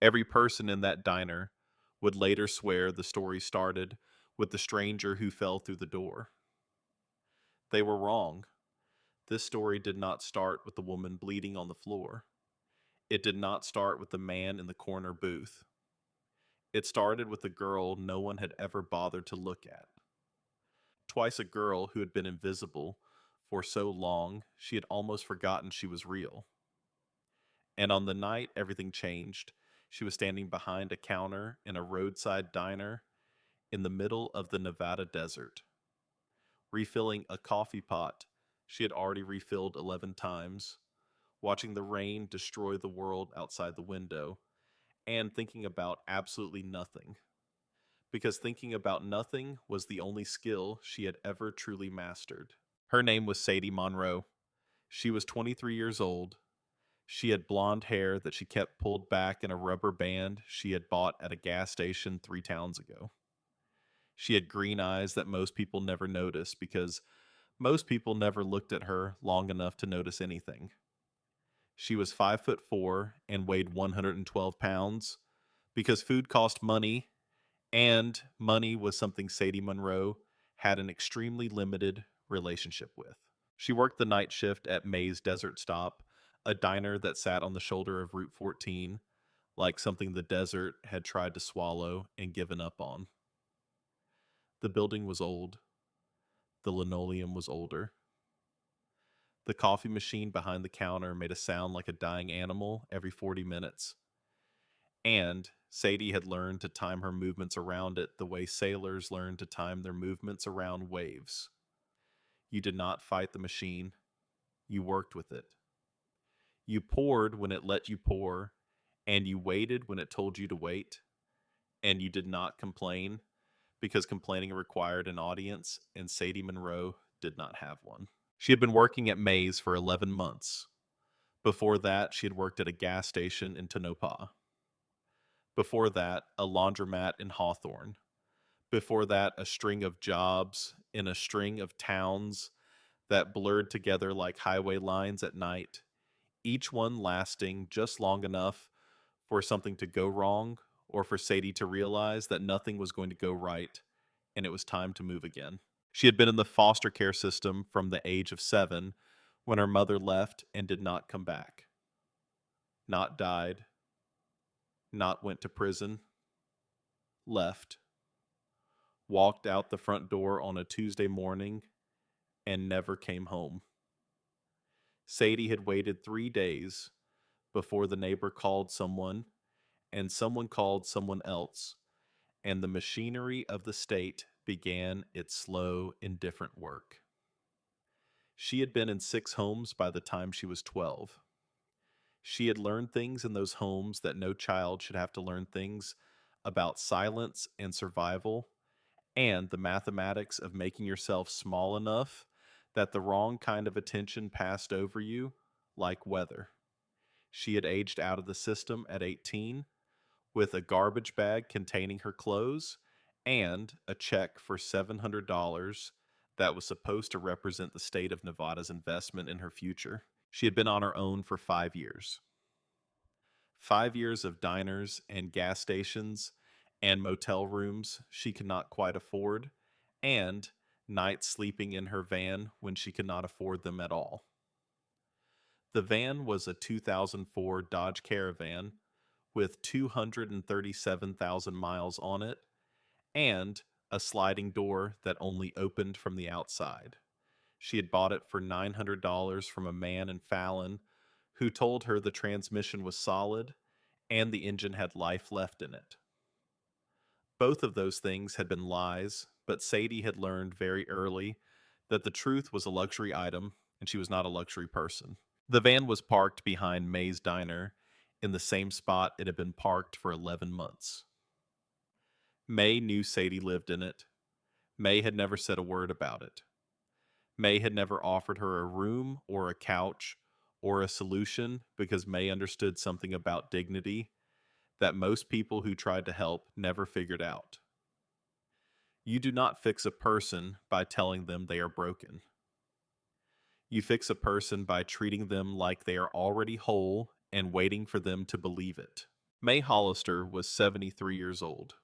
Every person in that diner would later swear the story started with the stranger who fell through the door. They were wrong. This story did not start with the woman bleeding on the floor. It did not start with the man in the corner booth. It started with a girl no one had ever bothered to look at. Twice a girl who had been invisible for so long she had almost forgotten she was real. And on the night everything changed, she was standing behind a counter in a roadside diner in the middle of the Nevada desert, refilling a coffee pot she had already refilled 11 times, watching the rain destroy the world outside the window, and thinking about absolutely nothing. Because thinking about nothing was the only skill she had ever truly mastered. Her name was Sadie Monroe. She was 23 years old. She had blonde hair that she kept pulled back in a rubber band she had bought at a gas station 3 towns ago. She had green eyes that most people never noticed because most people never looked at her long enough to notice anything. She was 5'4" and weighed 112 pounds because food cost money, and money was something Sadie Monroe had an extremely limited relationship with. She worked the night shift at May's Desert Stop, a diner that sat on the shoulder of Route 14, like something the desert had tried to swallow and given up on. The building was old. The linoleum was older. The coffee machine behind the counter made a sound like a dying animal every 40 minutes. And Sadie had learned to time her movements around it the way sailors learn to time their movements around waves. You did not fight the machine, you worked with it. You poured when it let you pour, and you waited when it told you to wait, and you did not complain because complaining required an audience, and Sadie Monroe did not have one. She had been working at May's for 11 months. Before that, she had worked at a gas station in Tonopah. Before that, a laundromat in Hawthorne. Before that, a string of jobs in a string of towns that blurred together like highway lines at night, each one lasting just long enough for something to go wrong or for Sadie to realize that nothing was going to go right and it was time to move again. She had been in the foster care system from the age of 7 when her mother left and did not come back. Not died, not went to prison, left, walked out the front door on a Tuesday morning, and never came home. Sadie had waited 3 days before the neighbor called someone, and someone called someone else, and the machinery of the state began its slow, indifferent work. She had been in 6 homes by the time she was 12. She had learned things in those homes that no child should have to learn, things about silence and survival, and the mathematics of making yourself small enough that the wrong kind of attention passed over you, like weather. She had aged out of the system at 18 with a garbage bag containing her clothes and a check for $700 that was supposed to represent the state of Nevada's investment in her future. She had been on her own for 5 years. 5 years of diners and gas stations and motel rooms she could not quite afford, and nights sleeping in her van when she could not afford them at all. The van was a 2004 Dodge Caravan with 237,000 miles on it and a sliding door that only opened from the outside. She had bought it for $900 from a man in Fallon who told her the transmission was solid and the engine had life left in it. Both of those things had been lies, but Sadie had learned very early that the truth was a luxury item and she was not a luxury person. The van was parked behind May's Diner in the same spot it had been parked for 11 months. May knew Sadie lived in it. May had never said a word about it. May had never offered her a room or a couch or a solution because May understood something about dignity that most people who tried to help never figured out. You do not fix a person by telling them they are broken. You fix a person by treating them like they are already whole and waiting for them to believe it. May Hollister was 73 years old.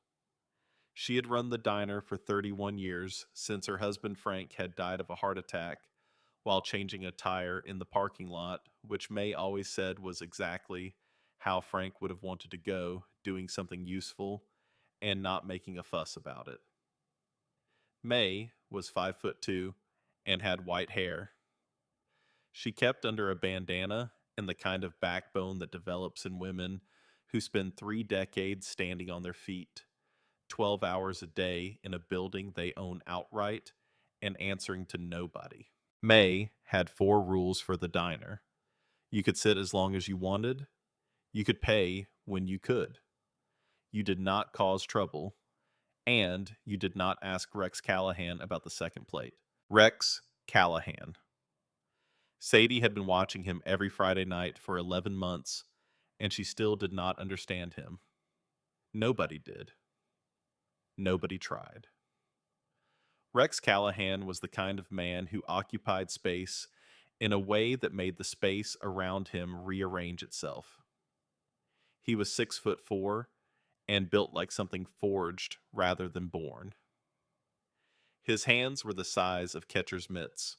She had run the diner for 31 years since her husband Frank had died of a heart attack while changing a tire in the parking lot, which May always said was exactly how Frank would have wanted to go, doing something useful and not making a fuss about it. May was 5'2" and had white hair. She kept under a bandana and the kind of backbone that develops in women who spend 3 decades standing on their feet, 12 hours a day in a building they own outright and answering to nobody. May had 4 rules for the diner. You could sit as long as you wanted. You could pay when you could. You did not cause trouble. And you did not ask Rex Callahan about the second plate. Rex Callahan. Sadie had been watching him every Friday night for 11 months, and she still did not understand him. Nobody did. Nobody tried. Rex Callahan was the kind of man who occupied space in a way that made the space around him rearrange itself. He was 6'4" and built like something forged rather than born. His hands were the size of catcher's mitts.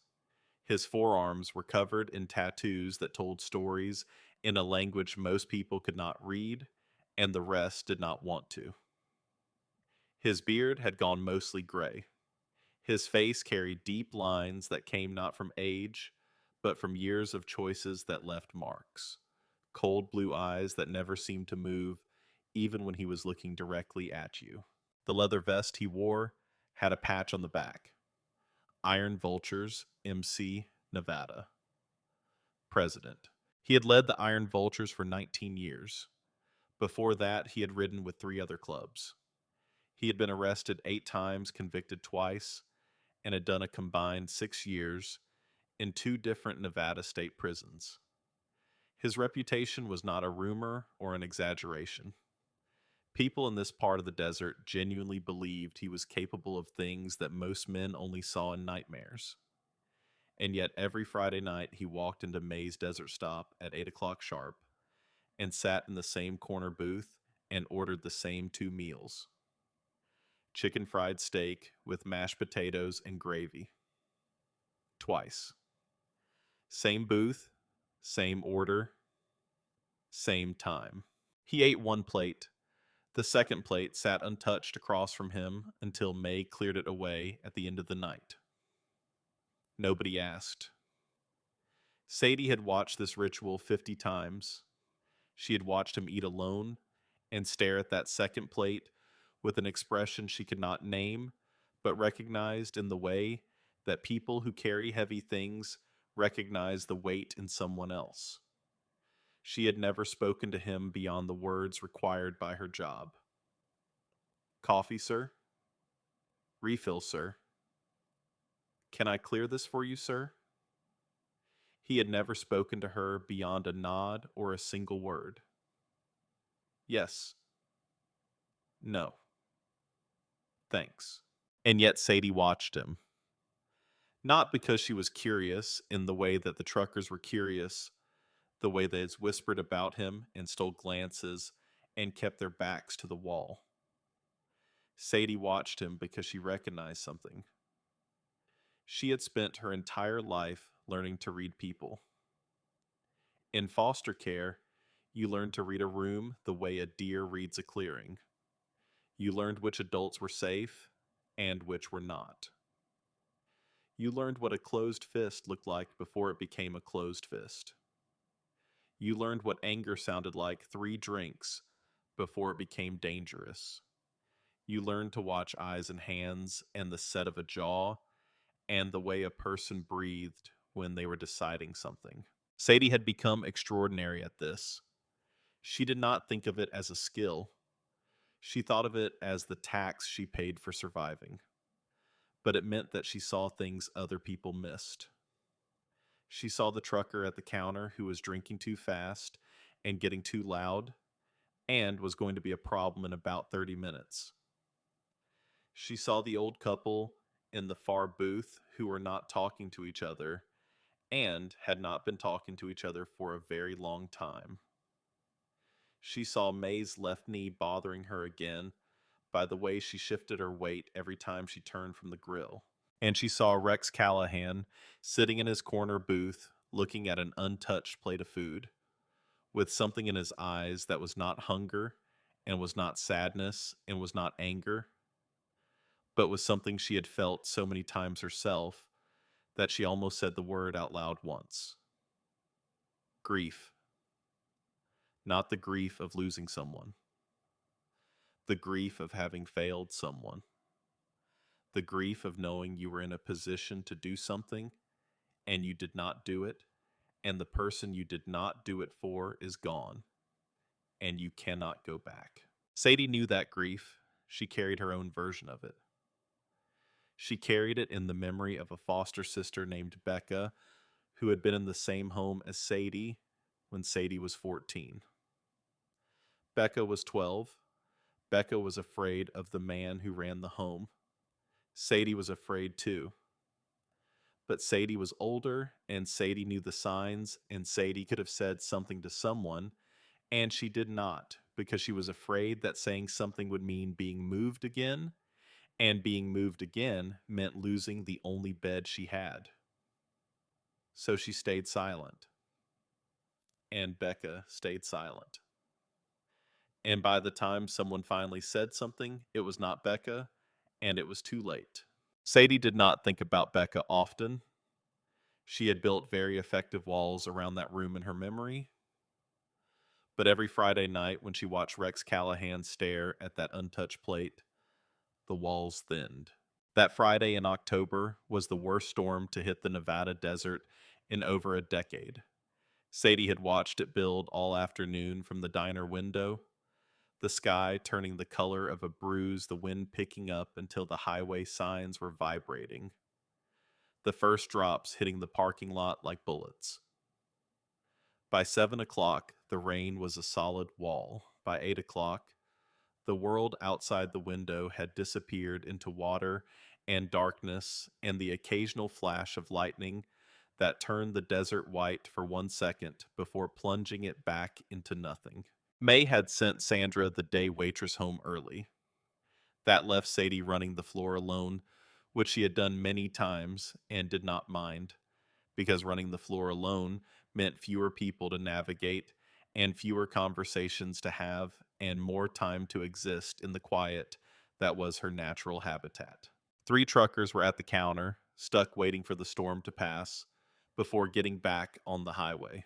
His forearms were covered in tattoos that told stories in a language most people could not read, and the rest did not want to. His beard had gone mostly gray. His face carried deep lines that came not from age, but from years of choices that left marks. Cold blue eyes that never seemed to move, even when he was looking directly at you. The leather vest he wore had a patch on the back. Iron Vultures, MC, Nevada. President. He had led the Iron Vultures for 19 years. Before that, he had ridden with 3 other clubs. He had been arrested 8 times, convicted twice, and had done a combined 6 years in 2 different Nevada state prisons. His reputation was not a rumor or an exaggeration. People in this part of the desert genuinely believed he was capable of things that most men only saw in nightmares. And yet every Friday night he walked into May's Desert Stop at 8 o'clock sharp and sat in the same corner booth and ordered the same 2 meals. Chicken fried steak with mashed potatoes and gravy. Twice. Same booth, same order, same time. He ate 1 plate. The second plate sat untouched across from him until May cleared it away at the end of the night. Nobody asked. Sadie had watched this ritual 50 times. She had watched him eat alone and stare at that second plate with an expression she could not name, but recognized in the way that people who carry heavy things recognize the weight in someone else. She had never spoken to him beyond the words required by her job. Coffee, sir? Refill, sir. Can I clear this for you, sir? He had never spoken to her beyond a nod or a single word. Yes. No. Thanks. And yet Sadie watched him. Not because she was curious in the way that the truckers were curious, the way they had whispered about him and stole glances and kept their backs to the wall. Sadie watched him because she recognized something. She had spent her entire life learning to read people. In foster care, you learned to read a room the way a deer reads a clearing. You learned which adults were safe and which were not. You learned what a closed fist looked like before it became a closed fist. You learned what anger sounded like 3 drinks before it became dangerous. You learned to watch eyes and hands and the set of a jaw and the way a person breathed when they were deciding something. Sadie had become extraordinary at this. She did not think of it as a skill. She thought of it as the tax she paid for surviving. But it meant that she saw things other people missed. She saw the trucker at the counter who was drinking too fast and getting too loud and was going to be a problem in about 30 minutes. She saw the old couple in the far booth who were not talking to each other and had not been talking to each other for a very long time. She saw May's left knee bothering her again by the way she shifted her weight every time she turned from the grill. And she saw Rex Callahan sitting in his corner booth looking at an untouched plate of food, with something in his eyes that was not hunger and was not sadness and was not anger, but was something she had felt so many times herself that she almost said the word out loud once. Grief. Not the grief of losing someone, the grief of having failed someone, the grief of knowing you were in a position to do something and you did not do it, and the person you did not do it for is gone, and you cannot go back. Sadie knew that grief. She carried her own version of it. She carried it in the memory of a foster sister named Becca, who had been in the same home as Sadie when Sadie was 14. Becca was 12. Becca was afraid of the man who ran the home. Sadie was afraid too. But Sadie was older, and Sadie knew the signs, and Sadie could have said something to someone, and she did not, because she was afraid that saying something would mean being moved again, and being moved again meant losing the only bed she had. So she stayed silent. And Becca stayed silent. And by the time someone finally said something, it was not Becca, and it was too late. Sadie did not think about Becca often. She had built very effective walls around that room in her memory. But every Friday night when she watched Rex Callahan stare at that untouched plate, the walls thinned. That Friday in October was the worst storm to hit the Nevada desert in over a decade. Sadie had watched it build all afternoon from the diner window, the sky turning the color of a bruise, the wind picking up until the highway signs were vibrating, the first drops hitting the parking lot like bullets. By 7 o'clock, the rain was a solid wall. By 8 o'clock, the world outside the window had disappeared into water and darkness and the occasional flash of lightning that turned the desert white for 1 second before plunging it back into nothing. May had sent Sandra the day waitress home early. That left Sadie running the floor alone, which she had done many times and did not mind, because running the floor alone meant fewer people to navigate and fewer conversations to have and more time to exist in the quiet that was her natural habitat. 3 truckers were at the counter, stuck waiting for the storm to pass, before getting back on the highway.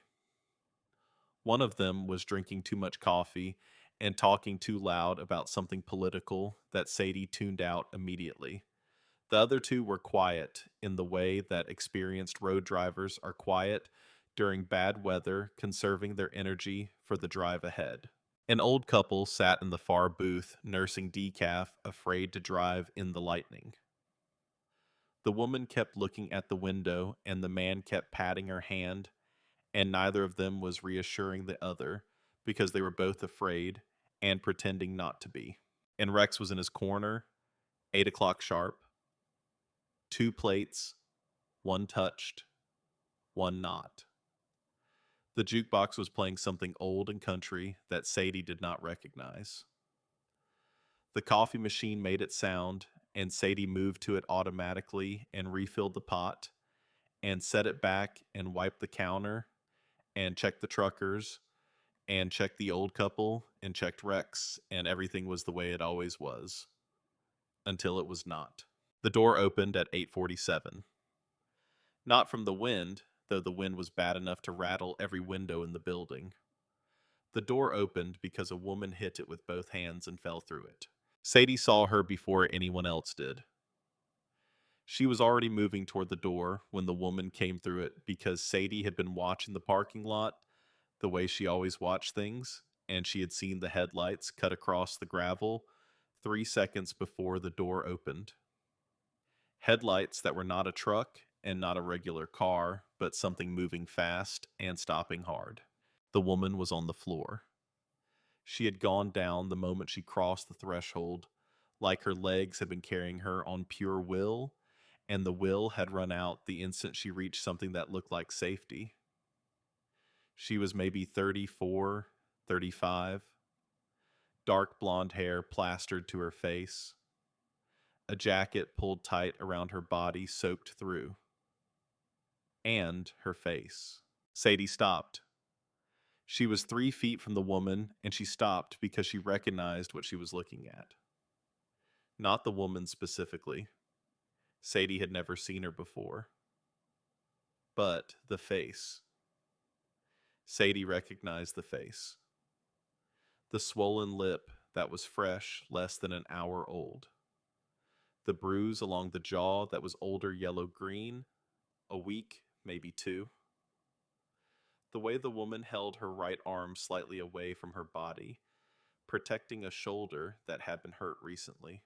One of them was drinking too much coffee and talking too loud about something political that Sadie tuned out immediately. The other 2 were quiet in the way that experienced road drivers are quiet during bad weather, conserving their energy for the drive ahead. An old couple sat in the far booth, nursing decaf, afraid to drive in the lightning. The woman kept looking at the window, and the man kept patting her hand, and neither of them was reassuring the other, because they were both afraid and pretending not to be. And Rex was in his corner, 8 o'clock sharp. 2 plates, 1 touched, 1 not. The jukebox was playing something old and country that Sadie did not recognize. The coffee machine made it sound, and Sadie moved to it automatically and refilled the pot, and set it back and wiped the counter, and checked the truckers, and checked the old couple, and checked Rex, and everything was the way it always was. Until it was not. The door opened at 8:47. Not from the wind, though the wind was bad enough to rattle every window in the building. The door opened because a woman hit it with both hands and fell through it. Sadie saw her before anyone else did. She was already moving toward the door when the woman came through it because Sadie had been watching the parking lot the way she always watched things, and she had seen the headlights cut across the gravel 3 seconds before the door opened. Headlights that were not a truck and not a regular car, but something moving fast and stopping hard. The woman was on the floor. She had gone down the moment she crossed the threshold, like her legs had been carrying her on pure will, and the will had run out the instant she reached something that looked like safety. She was maybe 34, 35, dark blonde hair plastered to her face, a jacket pulled tight around her body soaked through, and her face. Sadie stopped. She was 3 feet from the woman, and she stopped because she recognized what she was looking at. Not the woman specifically. Sadie had never seen her before. But the face. Sadie recognized the face. The swollen lip that was fresh, less than an hour old. The bruise along the jaw that was older yellow-green, a week, maybe 2. The way the woman held her right arm slightly away from her body, protecting a shoulder that had been hurt recently.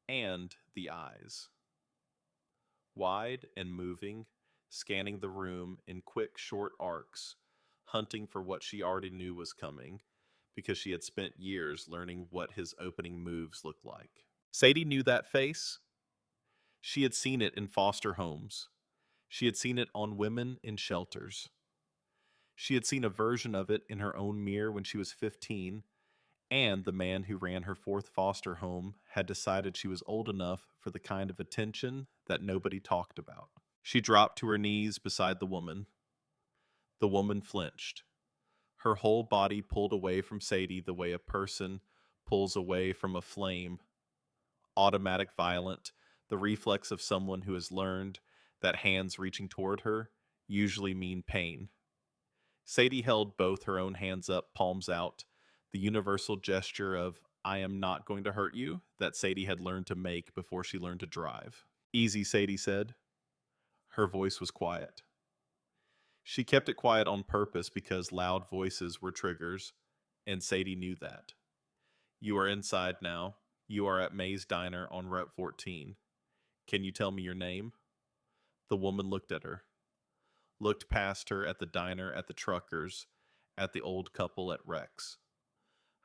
And the eyes. Wide and moving, scanning the room in quick, short arcs, hunting for what she already knew was coming, because she had spent years learning what his opening moves looked like. Sadie knew that face. She had seen it in foster homes. She had seen it on women in shelters. She had seen a version of it in her own mirror when she was 15, and the man who ran her 4th foster home had decided she was old enough for the kind of attention that nobody talked about. She dropped to her knees beside the woman. The woman flinched. Her whole body pulled away from Sadie the way a person pulls away from a flame. Automatic, violent, the reflex of someone who has learned that hands reaching toward her usually mean pain. Sadie held both her own hands up, palms out, the universal gesture of, I am not going to hurt you, that Sadie had learned to make before she learned to drive. Easy, Sadie said. Her voice was quiet. She kept it quiet on purpose because loud voices were triggers, and Sadie knew that. You are inside now. You are at May's Diner on Route 14. Can you tell me your name? The woman looked at her. Looked past her at the diner, at the truckers, at the old couple at Rex.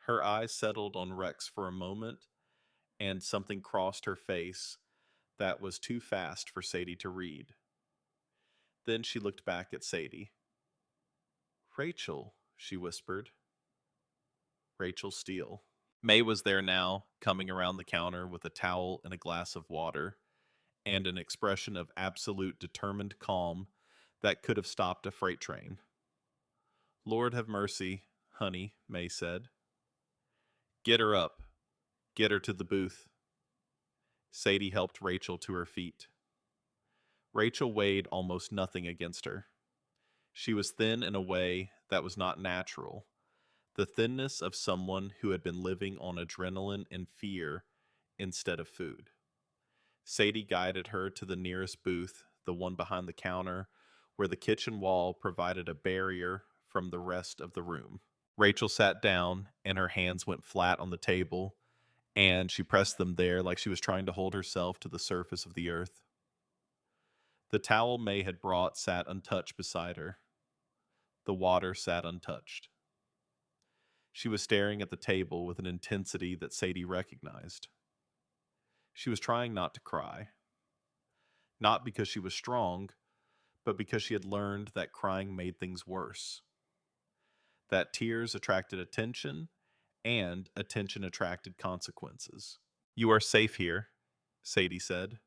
Her eyes settled on Rex for a moment, and something crossed her face that was too fast for Sadie to read. Then she looked back at Sadie. Rachel, she whispered. Rachel Steele. May was there now, coming around the counter with a towel and a glass of water, and an expression of absolute determined calm that could have stopped a freight train. Lord have mercy, honey, May said. Get her up. Get her to the booth. Sadie helped Rachel to her feet. Rachel weighed almost nothing against her. She was thin in a way that was not natural, the thinness of someone who had been living on adrenaline and fear instead of food. Sadie guided her to the nearest booth, the one behind the counter, where the kitchen wall provided a barrier from the rest of the room. Rachel sat down, and her hands went flat on the table, and she pressed them there like she was trying to hold herself to the surface of the earth. The towel May had brought sat untouched beside her. The water sat untouched. She was staring at the table with an intensity that Sadie recognized. She was trying not to cry. Not because she was strong, but because she had learned that crying made things worse. That tears attracted attention, and attention attracted consequences. You are safe here, Sadie said.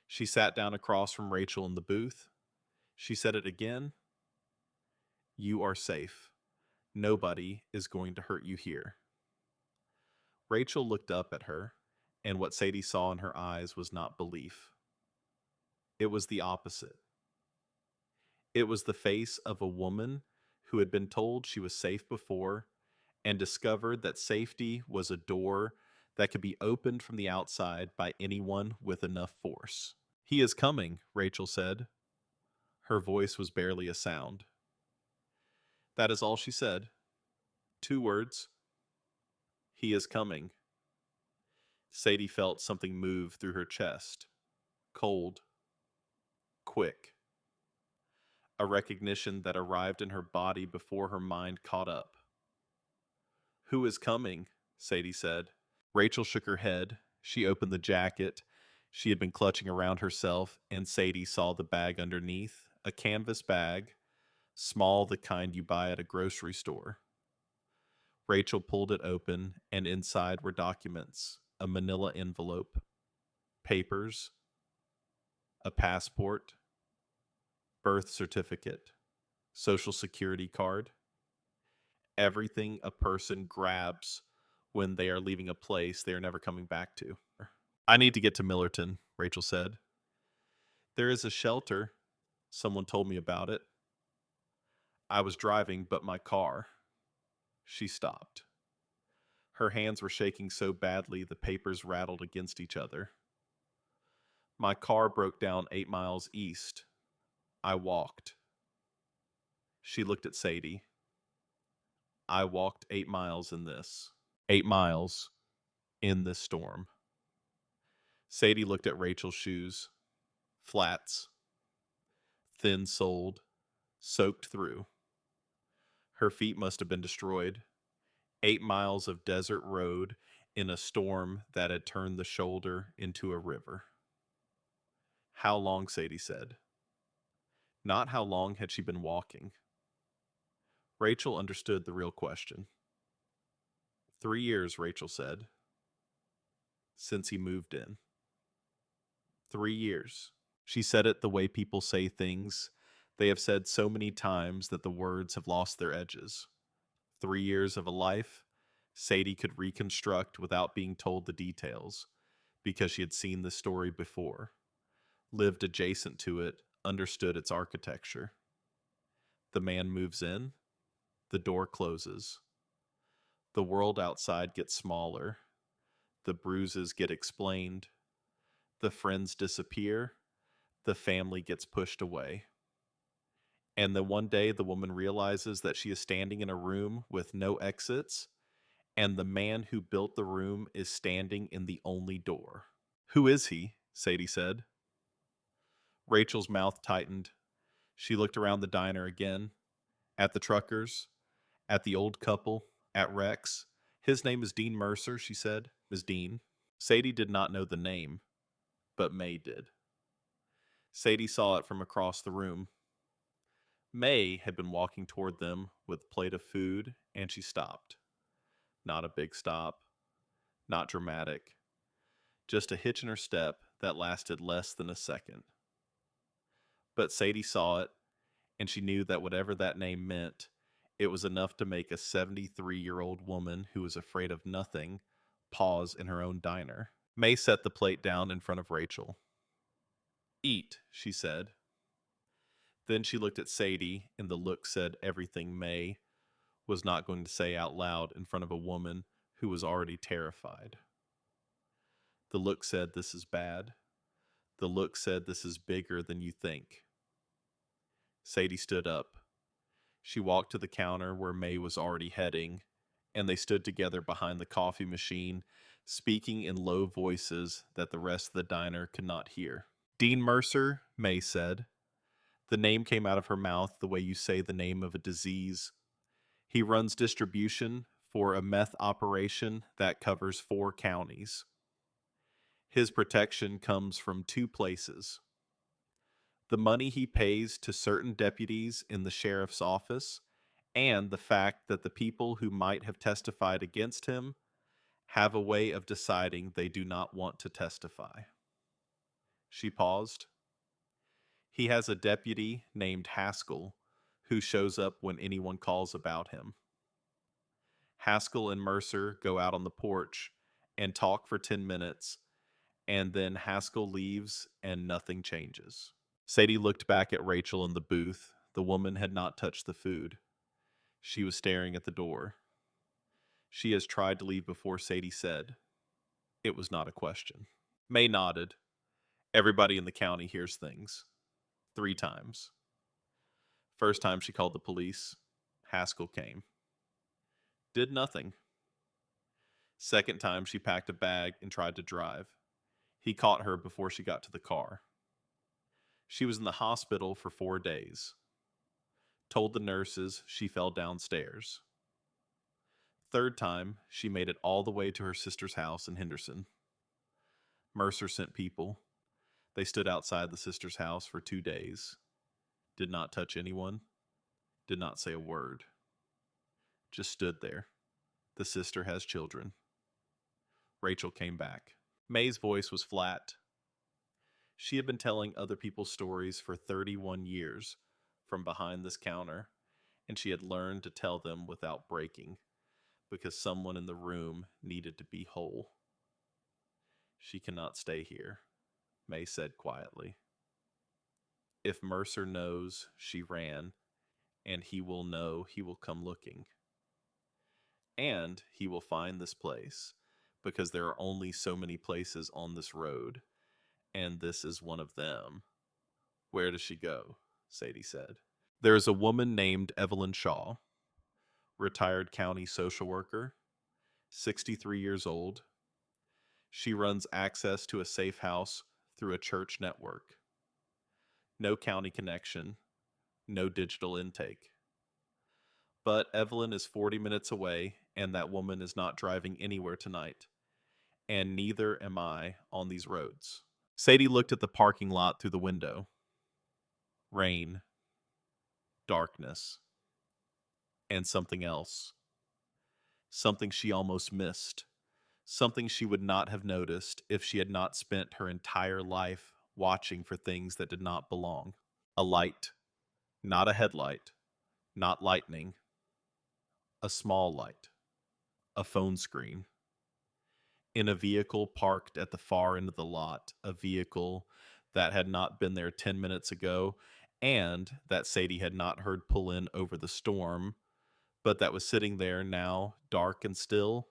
She sat down across from Rachel in the booth. She said it again. You are safe. Nobody is going to hurt you here. Rachel looked up at her, and what Sadie saw in her eyes was not belief. It was the opposite. It was the face of a woman who had been told she was safe before and discovered that safety was a door that could be opened from the outside by anyone with enough force. He is coming, Rachel said. Her voice was barely a sound. That is all she said. 2 words. He is coming. Sadie felt something move through her chest. Cold. Quick. A recognition that arrived in her body before her mind caught up. Who is coming? Sadie said. Rachel shook her head. She opened the jacket she had been clutching around herself, and Sadie saw the bag underneath, a canvas bag, small, the kind you buy at a grocery store. Rachel pulled it open, and inside were documents, a manila envelope, papers, a passport, birth certificate, social security card, everything a person grabs when they are leaving a place they are never coming back to. I need to get to Millerton, Rachel said. There is a shelter. Someone told me about it. I was driving, but my car. She stopped. Her hands were shaking so badly the papers rattled against each other. My car broke down 8 miles east. I walked. She looked at Sadie. I walked 8 miles in this. 8 miles in this storm. Sadie looked at Rachel's shoes. Flats. Thin soled. Soaked through. Her feet must have been destroyed. 8 miles of desert road in a storm that had turned the shoulder into a river. How long, Sadie said. Not how long had she been walking. Rachel understood the real question. 3 years, Rachel said, since he moved in. 3 years. She said it the way people say things they have said so many times that the words have lost their edges. 3 years of a life Sadie could reconstruct without being told the details, because she had seen the story before, lived adjacent to it, understood its architecture. The man moves in, the door closes. The world outside gets smaller. The bruises get explained. The friends disappear. The family gets pushed away. And then one day the woman realizes that she is standing in a room with no exits, and the man who built the room is standing in the only door. Who is he? Sadie said. Rachel's mouth tightened. She looked around the diner again, at the truckers, at the old couple, at Rex. His name is Dean Mercer, she said. Ms. Dean. Sadie did not know the name, but May did. Sadie saw it from across the room. May had been walking toward them with a plate of food, and she stopped. Not a big stop, not dramatic, just a hitch in her step that lasted less than a second. But Sadie saw it, and she knew that whatever that name meant, it was enough to make a 73-year-old woman who was afraid of nothing pause in her own diner. May set the plate down in front of Rachel. Eat, she said. Then she looked at Sadie, and the look said everything May was not going to say out loud in front of a woman who was already terrified. The look said, this is bad. The look said, this is bigger than you think. Sadie stood up. She walked to the counter where May was already heading, and they stood together behind the coffee machine, speaking in low voices that the rest of the diner could not hear. Dean Mercer, May said. The name came out of her mouth the way you say the name of a disease. He runs distribution for a meth operation that covers 4 counties. His protection comes from 2 places. The money he pays to certain deputies in the sheriff's office, and the fact that the people who might have testified against him have a way of deciding they do not want to testify. She paused. He has a deputy named Haskell who shows up when anyone calls about him. Haskell and Mercer go out on the porch and talk for 10 minutes, and then Haskell leaves and nothing changes. Sadie looked back at Rachel in the booth. The woman had not touched the food. She was staring at the door. She has tried to leave before, Sadie said. It was not a question. May nodded. Everybody in the county hears things. 3 times. First time she called the police. Haskell came. Did nothing. Second time she packed a bag and tried to drive. He caught her before she got to the car. She was in the hospital for 4 days. Told the nurses she fell downstairs. Third time, she made it all the way to her sister's house in Henderson. Mercer sent people. They stood outside the sister's house for 2 days. Did not touch anyone. did not say a word, just stood there. The sister has children. Rachel came back. May's voice was flat. She had been telling other people's stories for 31 years from behind this counter, and she had learned to tell them without breaking because someone in the room needed to be whole. She cannot stay here, May said quietly. If Mercer knows she ran, and he will know, he will come looking. And he will find this place, because there are only so many places on this road, and this is one of them. Where does she go? Sadie said. There is a woman named Evelyn Shaw, retired county social worker, 63 years old. She runs access to a safe house through a church network. No county connection, no digital intake. But Evelyn is 40 minutes away, and that woman is not driving anywhere tonight. And neither am I on these roads. Sadie looked at the parking lot through the window. Rain, darkness, and something else. Something she almost missed. Something she would not have noticed if she had not spent her entire life watching for things that did not belong. A light, not a headlight, not lightning. A small light. A phone screen. In a vehicle parked at the far end of the lot, a vehicle that had not been there 10 minutes ago and that Sadie had not heard pull in over the storm, but that was sitting there now, dark and still,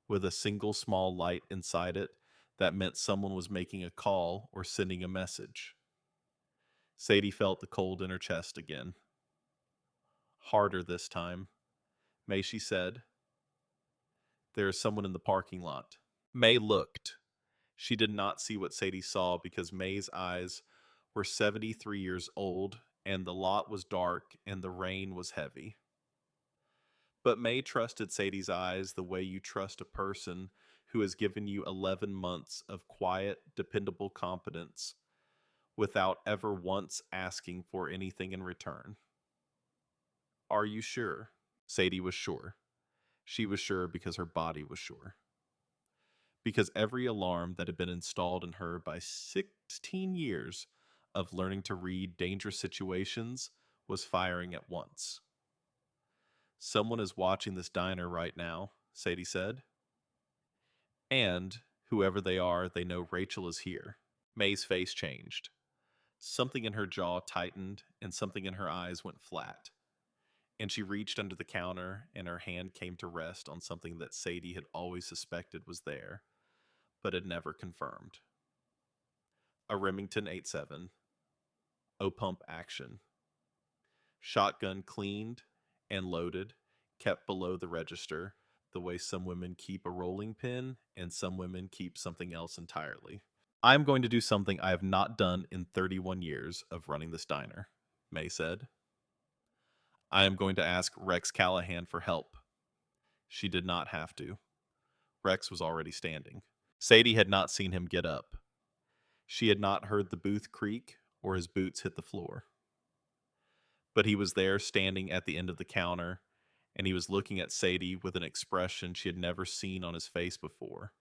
with a single small light inside it that meant someone was making a call or sending a message. Sadie felt the cold in her chest again. Harder this time. May, she said. There is someone in the parking lot. May looked. She did not see what Sadie saw because May's eyes were 73 years old and the lot was dark and the rain was heavy. But May trusted Sadie's eyes the way you trust a person who has given you 11 months of quiet, dependable competence without ever once asking for anything in return. Are you sure? Sadie was sure. She was sure because her body was sure. Because every alarm that had been installed in her by 16 years of learning to read dangerous situations was firing at once. Someone is watching this diner right now, Sadie said. And, whoever they are, they know Rachel is here. May's face changed. Something in her jaw tightened, and something in her eyes went flat. And she reached under the counter, and her hand came to rest on something that Sadie had always suspected was there, but had never confirmed. A Remington 8.7. O-pump action. Shotgun cleaned and loaded, kept below the register, the way some women keep a rolling pin and some women keep something else entirely. I'm going to do something I have not done in 31 years of running this diner, May said. I am going to ask Rex Callahan for help. She did not have to. Rex was already standing. Sadie had not seen him get up. She had not heard the booth creak or his boots hit the floor. But he was there standing at the end of the counter, and he was looking at Sadie with an expression she had never seen on his face before.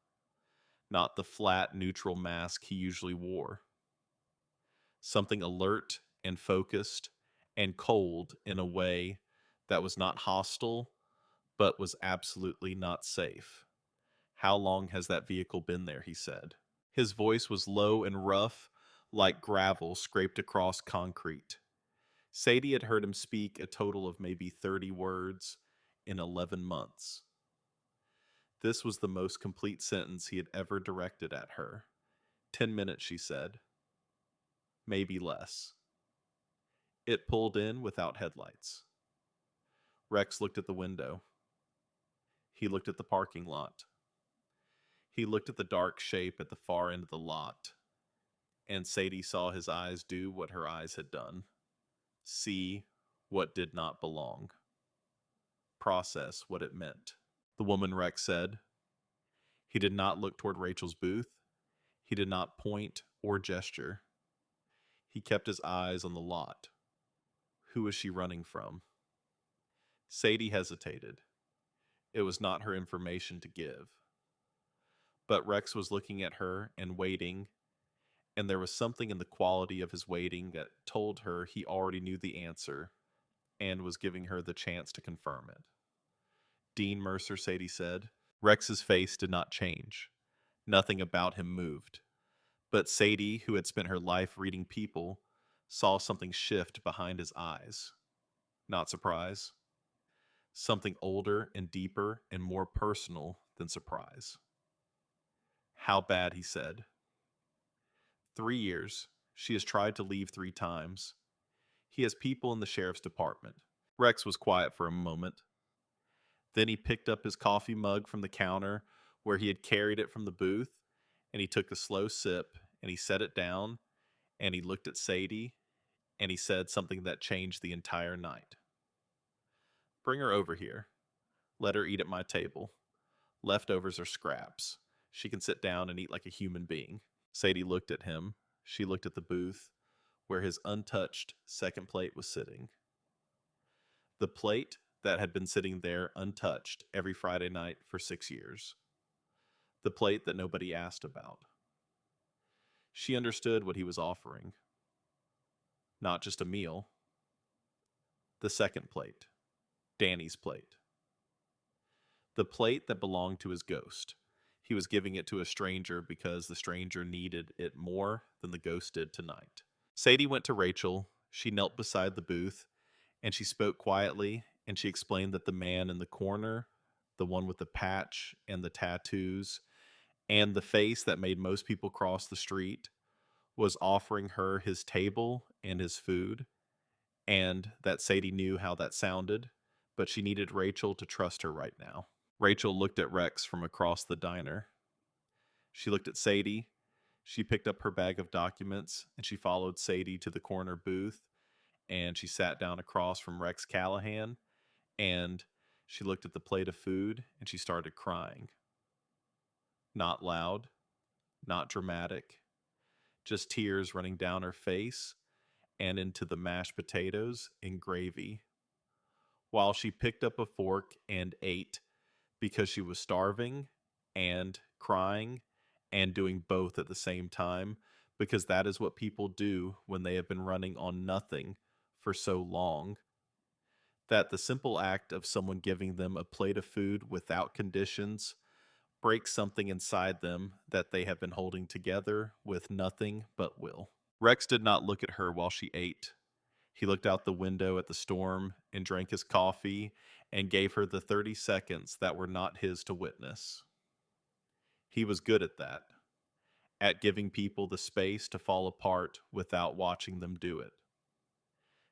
Not the flat, neutral mask he usually wore. Something alert and focused and cold in a way that was not hostile, but was absolutely not safe. How long has that vehicle been there, he said. His voice was low and rough, like gravel scraped across concrete. Sadie had heard him speak a total of maybe 30 words in 11 months. This was the most complete sentence he had ever directed at her. 10 minutes, she said. Maybe less. It pulled in without headlights. Rex looked at the window. He looked at the parking lot. He looked at the dark shape at the far end of the lot. And Sadie saw his eyes do what her eyes had done. See what did not belong. Process what it meant. The woman, Rex said. He did not look toward Rachel's booth. He did not point or gesture. He kept his eyes on the lot. Who was she running from? Sadie hesitated. It was not her information to give. But Rex was looking at her and waiting, and there was something in the quality of his waiting that told her he already knew the answer and was giving her the chance to confirm it. Dean Mercer, Sadie said. Rex's face did not change. Nothing about him moved. But Sadie, who had spent her life reading people, saw something shift behind his eyes. Not surprise. Something older and deeper and more personal than surprise. How bad, he said. 3 years. She has tried to leave 3 times. He has people in the sheriff's department. Rex was quiet for a moment. Then he picked up his coffee mug from the counter where he had carried it from the booth, and he took a slow sip, and he set it down, and he looked at Sadie, and he said something that changed the entire night. Bring her over here. Let her eat at my table. Leftovers are scraps. She can sit down and eat like a human being. Sadie looked at him. She looked at the booth where his untouched second plate was sitting. The plate that had been sitting there untouched every Friday night for 6 years. The plate that nobody asked about. She understood what he was offering. Not just a meal. The second plate. Danny's plate. The plate that belonged to his ghost. He was giving it to a stranger because the stranger needed it more than the ghost did tonight. Sadie went to Rachel. She knelt beside the booth, and she spoke quietly, and she explained that the man in the corner, the one with the patch and the tattoos, and the face that made most people cross the street, was offering her his table and his food, and that Sadie knew how that sounded, but she needed Rachel to trust her right now. Rachel looked at Rex from across the diner. She looked at Sadie. She picked up her bag of documents, and she followed Sadie to the corner booth, and she sat down across from Rex Callahan, and she looked at the plate of food, and she started crying. Not loud, not dramatic, just tears running down her face and into the mashed potatoes and gravy, while she picked up a fork and ate because she was starving and crying and doing both at the same time, because that is what people do when they have been running on nothing for so long. That the simple act of someone giving them a plate of food without conditions breaks something inside them that they have been holding together with nothing but will. Rex did not look at her while she ate. He looked out the window at the storm and drank his coffee and gave her the 30 seconds that were not his to witness. He was good at that, at giving people the space to fall apart without watching them do it.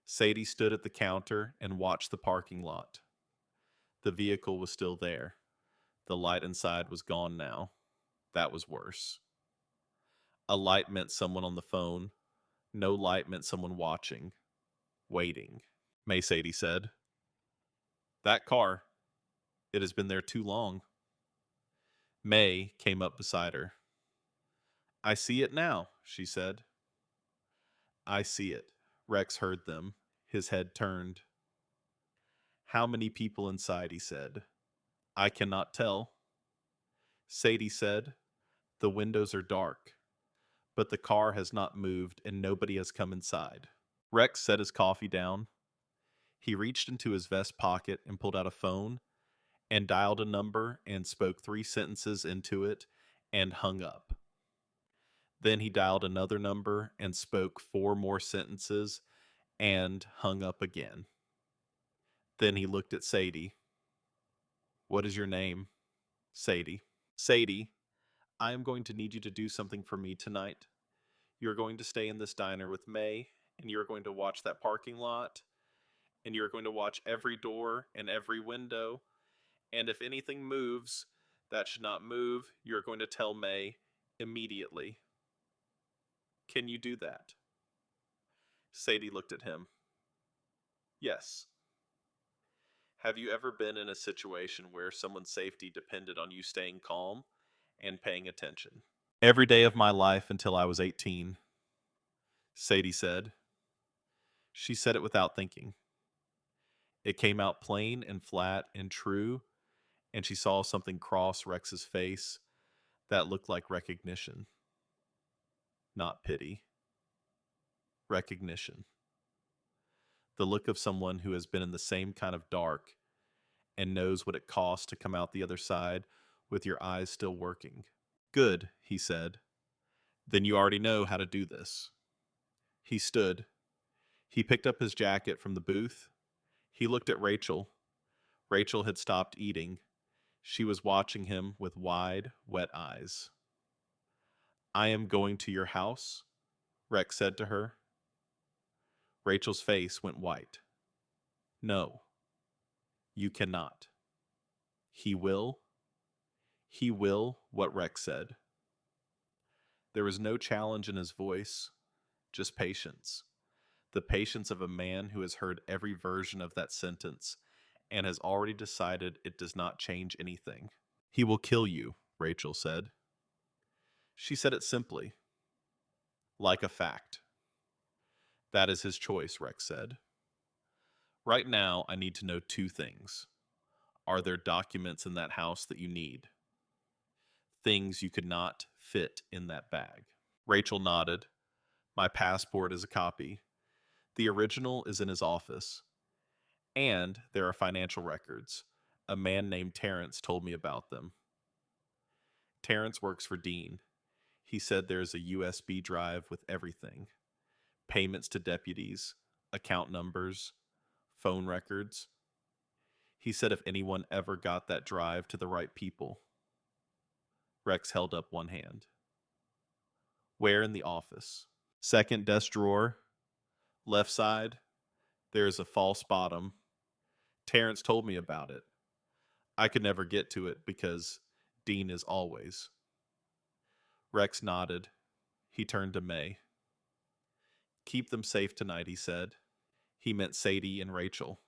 Sadie stood at the counter and watched the parking lot. The vehicle was still there. The light inside was gone now. That was worse. A light meant someone on the phone. No light meant someone watching, waiting. May, Sadie said. That car. It has been there too long. May came up beside her. I see it now, she said. I see it. Rex heard them. His head turned. How many people inside, he said. I cannot tell. Sadie said, the windows are dark, but the car has not moved and nobody has come inside. Rex set his coffee down. He reached into his vest pocket and pulled out a phone and dialed a number and spoke 3 sentences into it and hung up. Then he dialed another number and spoke 4 more sentences and hung up again. Then he looked at Sadie. What is your name? Sadie. Sadie, I am going to need you to do something for me tonight. You're going to stay in this diner with May, and you're going to watch that parking lot, and you're going to watch every door and every window, and if anything moves that should not move, you're going to tell May immediately. Can you do that? Sadie looked at him. Yes. Have you ever been in a situation where someone's safety depended on you staying calm and paying attention? Every day of my life until I was 18, Sadie said. She said it without thinking. It came out plain and flat and true, and she saw something cross Rex's face that looked like recognition, not pity. Recognition. The look of someone who has been in the same kind of dark and knows what it costs to come out the other side with your eyes still working. Good, he said. Then you already know how to do this. He stood. He picked up his jacket from the booth. He looked at Rachel. Rachel had stopped eating. She was watching him with wide, wet eyes. I am going to your house, Rex said to her. Rachel's face went white. No, you cannot. He will. He will, what Rex said. There was no challenge in his voice, just patience. The patience of a man who has heard every version of that sentence and has already decided it does not change anything. He will kill you, Rachel said. She said it simply, like a fact. That is his choice, Rex said. Right now, I need to know two things. Are there documents in that house that you need? Things you could not fit in that bag. Rachel nodded. My passport is a copy. The original is in his office. And there are financial records. A man named Terrence told me about them. Terrence works for Dean. He said there's a USB drive with everything. Payments to deputies, account numbers, phone records. He said if anyone ever got that drive to the right people. Rex held up one hand. Where in the office? Second desk drawer. Left side. There is a false bottom. Terrence told me about it. I could never get to it because Dean is always. Rex nodded. He turned to May. Keep them safe tonight, he said. He meant Sadie and Rachel.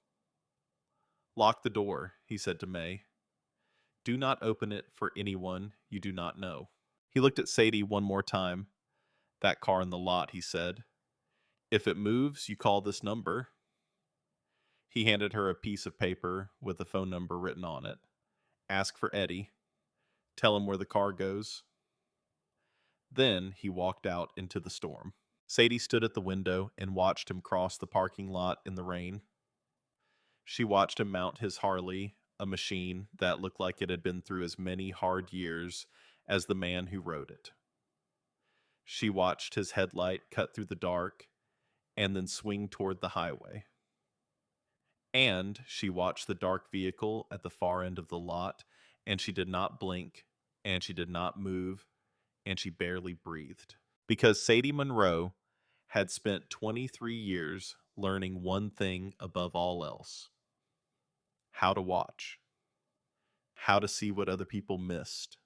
Lock the door, he said to May. Do not open it for anyone you do not know. He looked at Sadie one more time. That car in the lot, he said. If it moves, you call this number. He handed her a piece of paper with a phone number written on it. Ask for Eddie. Tell him where the car goes. Then he walked out into the storm. Sadie stood at the window and watched him cross the parking lot in the rain. She watched him mount his Harley, a machine that looked like it had been through as many hard years as the man who rode it. She watched his headlight cut through the dark and then swing toward the highway. And she watched the dark vehicle at the far end of the lot, and she did not blink, and she did not move, and she barely breathed. Because Sadie Monroe had spent 23 years learning one thing above all else: how to watch, how to see what other people missed,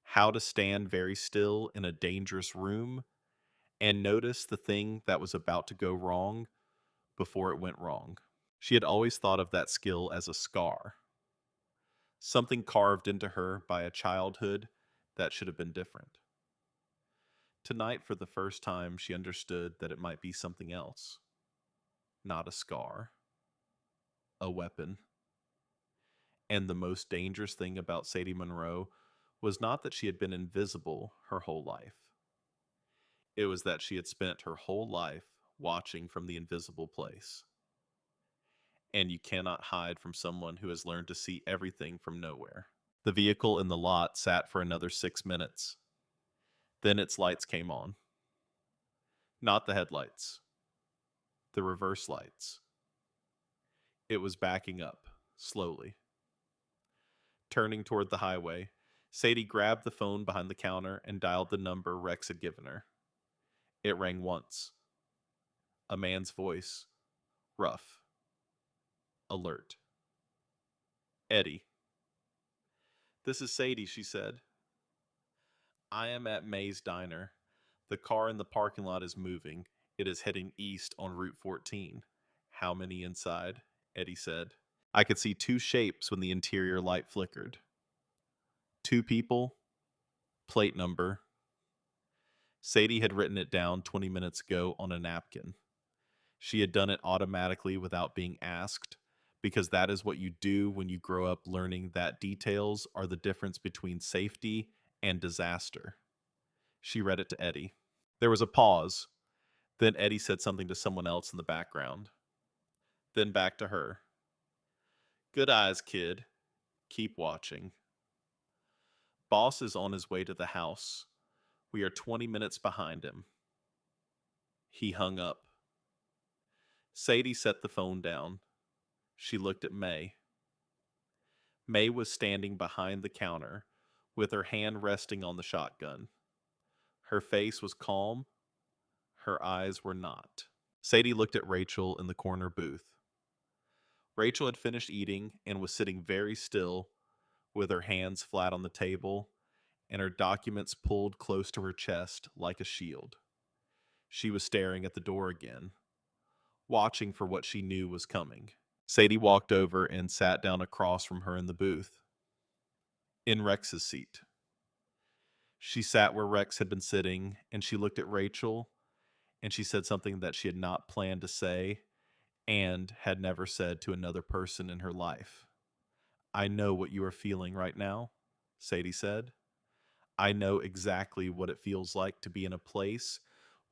how to stand very still in a dangerous room and notice the thing that was about to go wrong before it went wrong. She had always thought of that skill as a scar, something carved into her by a childhood that should have been different. Tonight, for the first time, she understood that it might be something else. Not a scar, a weapon. And the most dangerous thing about Sadie Monroe was not that she had been invisible her whole life. It was that she had spent her whole life watching from the invisible place. And you cannot hide from someone who has learned to see everything from nowhere. The vehicle in the lot sat for another 6 minutes. Then its lights came on. Not the headlights. The reverse lights. It was backing up, slowly. Turning toward the highway, Sadie grabbed the phone behind the counter and dialed the number Rex had given her. It rang once. A man's voice, rough, alert. Eddie. This is Sadie, she said. I am at May's Diner. The car in the parking lot is moving. It is heading east on Route 14. How many inside? Eddie said. I could see two shapes when the interior light flickered. Two people, plate number. Sadie had written it down 20 minutes ago on a napkin. She had done it automatically without being asked, because that is what you do when you grow up learning that details are the difference between safety and disaster. She read it to Eddie. There was a pause. Then Eddie said something to someone else in the background. Then back to her. Good eyes, kid. Keep watching. Boss is on his way to the house. We are 20 minutes behind him. He hung up. Sadie set the phone down. She looked at May. May was standing behind the counter, with her hand resting on the shotgun. Her face was calm. Her eyes were not. Sadie looked at Rachel in the corner booth. Rachel had finished eating and was sitting very still, with her hands flat on the table and her documents pulled close to her chest like a shield. She was staring at the door again, watching for what she knew was coming. Sadie walked over and sat down across from her in the booth, in Rex's seat. She sat where Rex had been sitting, and she looked at Rachel, and she said something that she had not planned to say and had never said to another person in her life. I know what you are feeling right now, Sadie said. I know exactly what it feels like to be in a place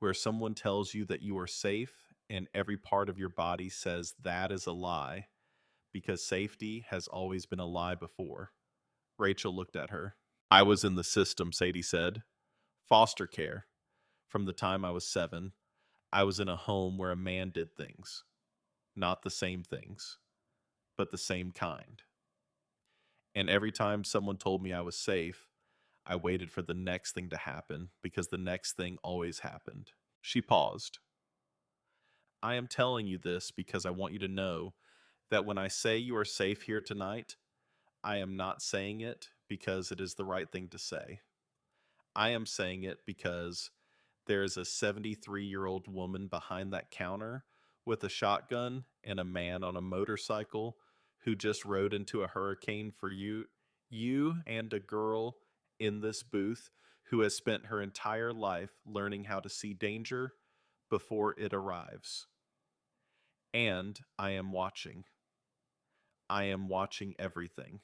where someone tells you that you are safe and every part of your body says that is a lie, because safety has always been a lie before. Rachel looked at her. I was in the system, Sadie said. Foster care. From the time I was 7, I was in a home where a man did things. Not the same things, but the same kind. And every time someone told me I was safe, I waited for the next thing to happen because the next thing always happened. She paused. I am telling you this because I want you to know that when I say you are safe here tonight, I am not saying it because it is the right thing to say. I am saying it because there is a 73-year-old woman behind that counter with a shotgun and a man on a motorcycle who just rode into a hurricane for you and a girl in this booth who has spent her entire life learning how to see danger before it arrives. And I am watching. I am watching everything.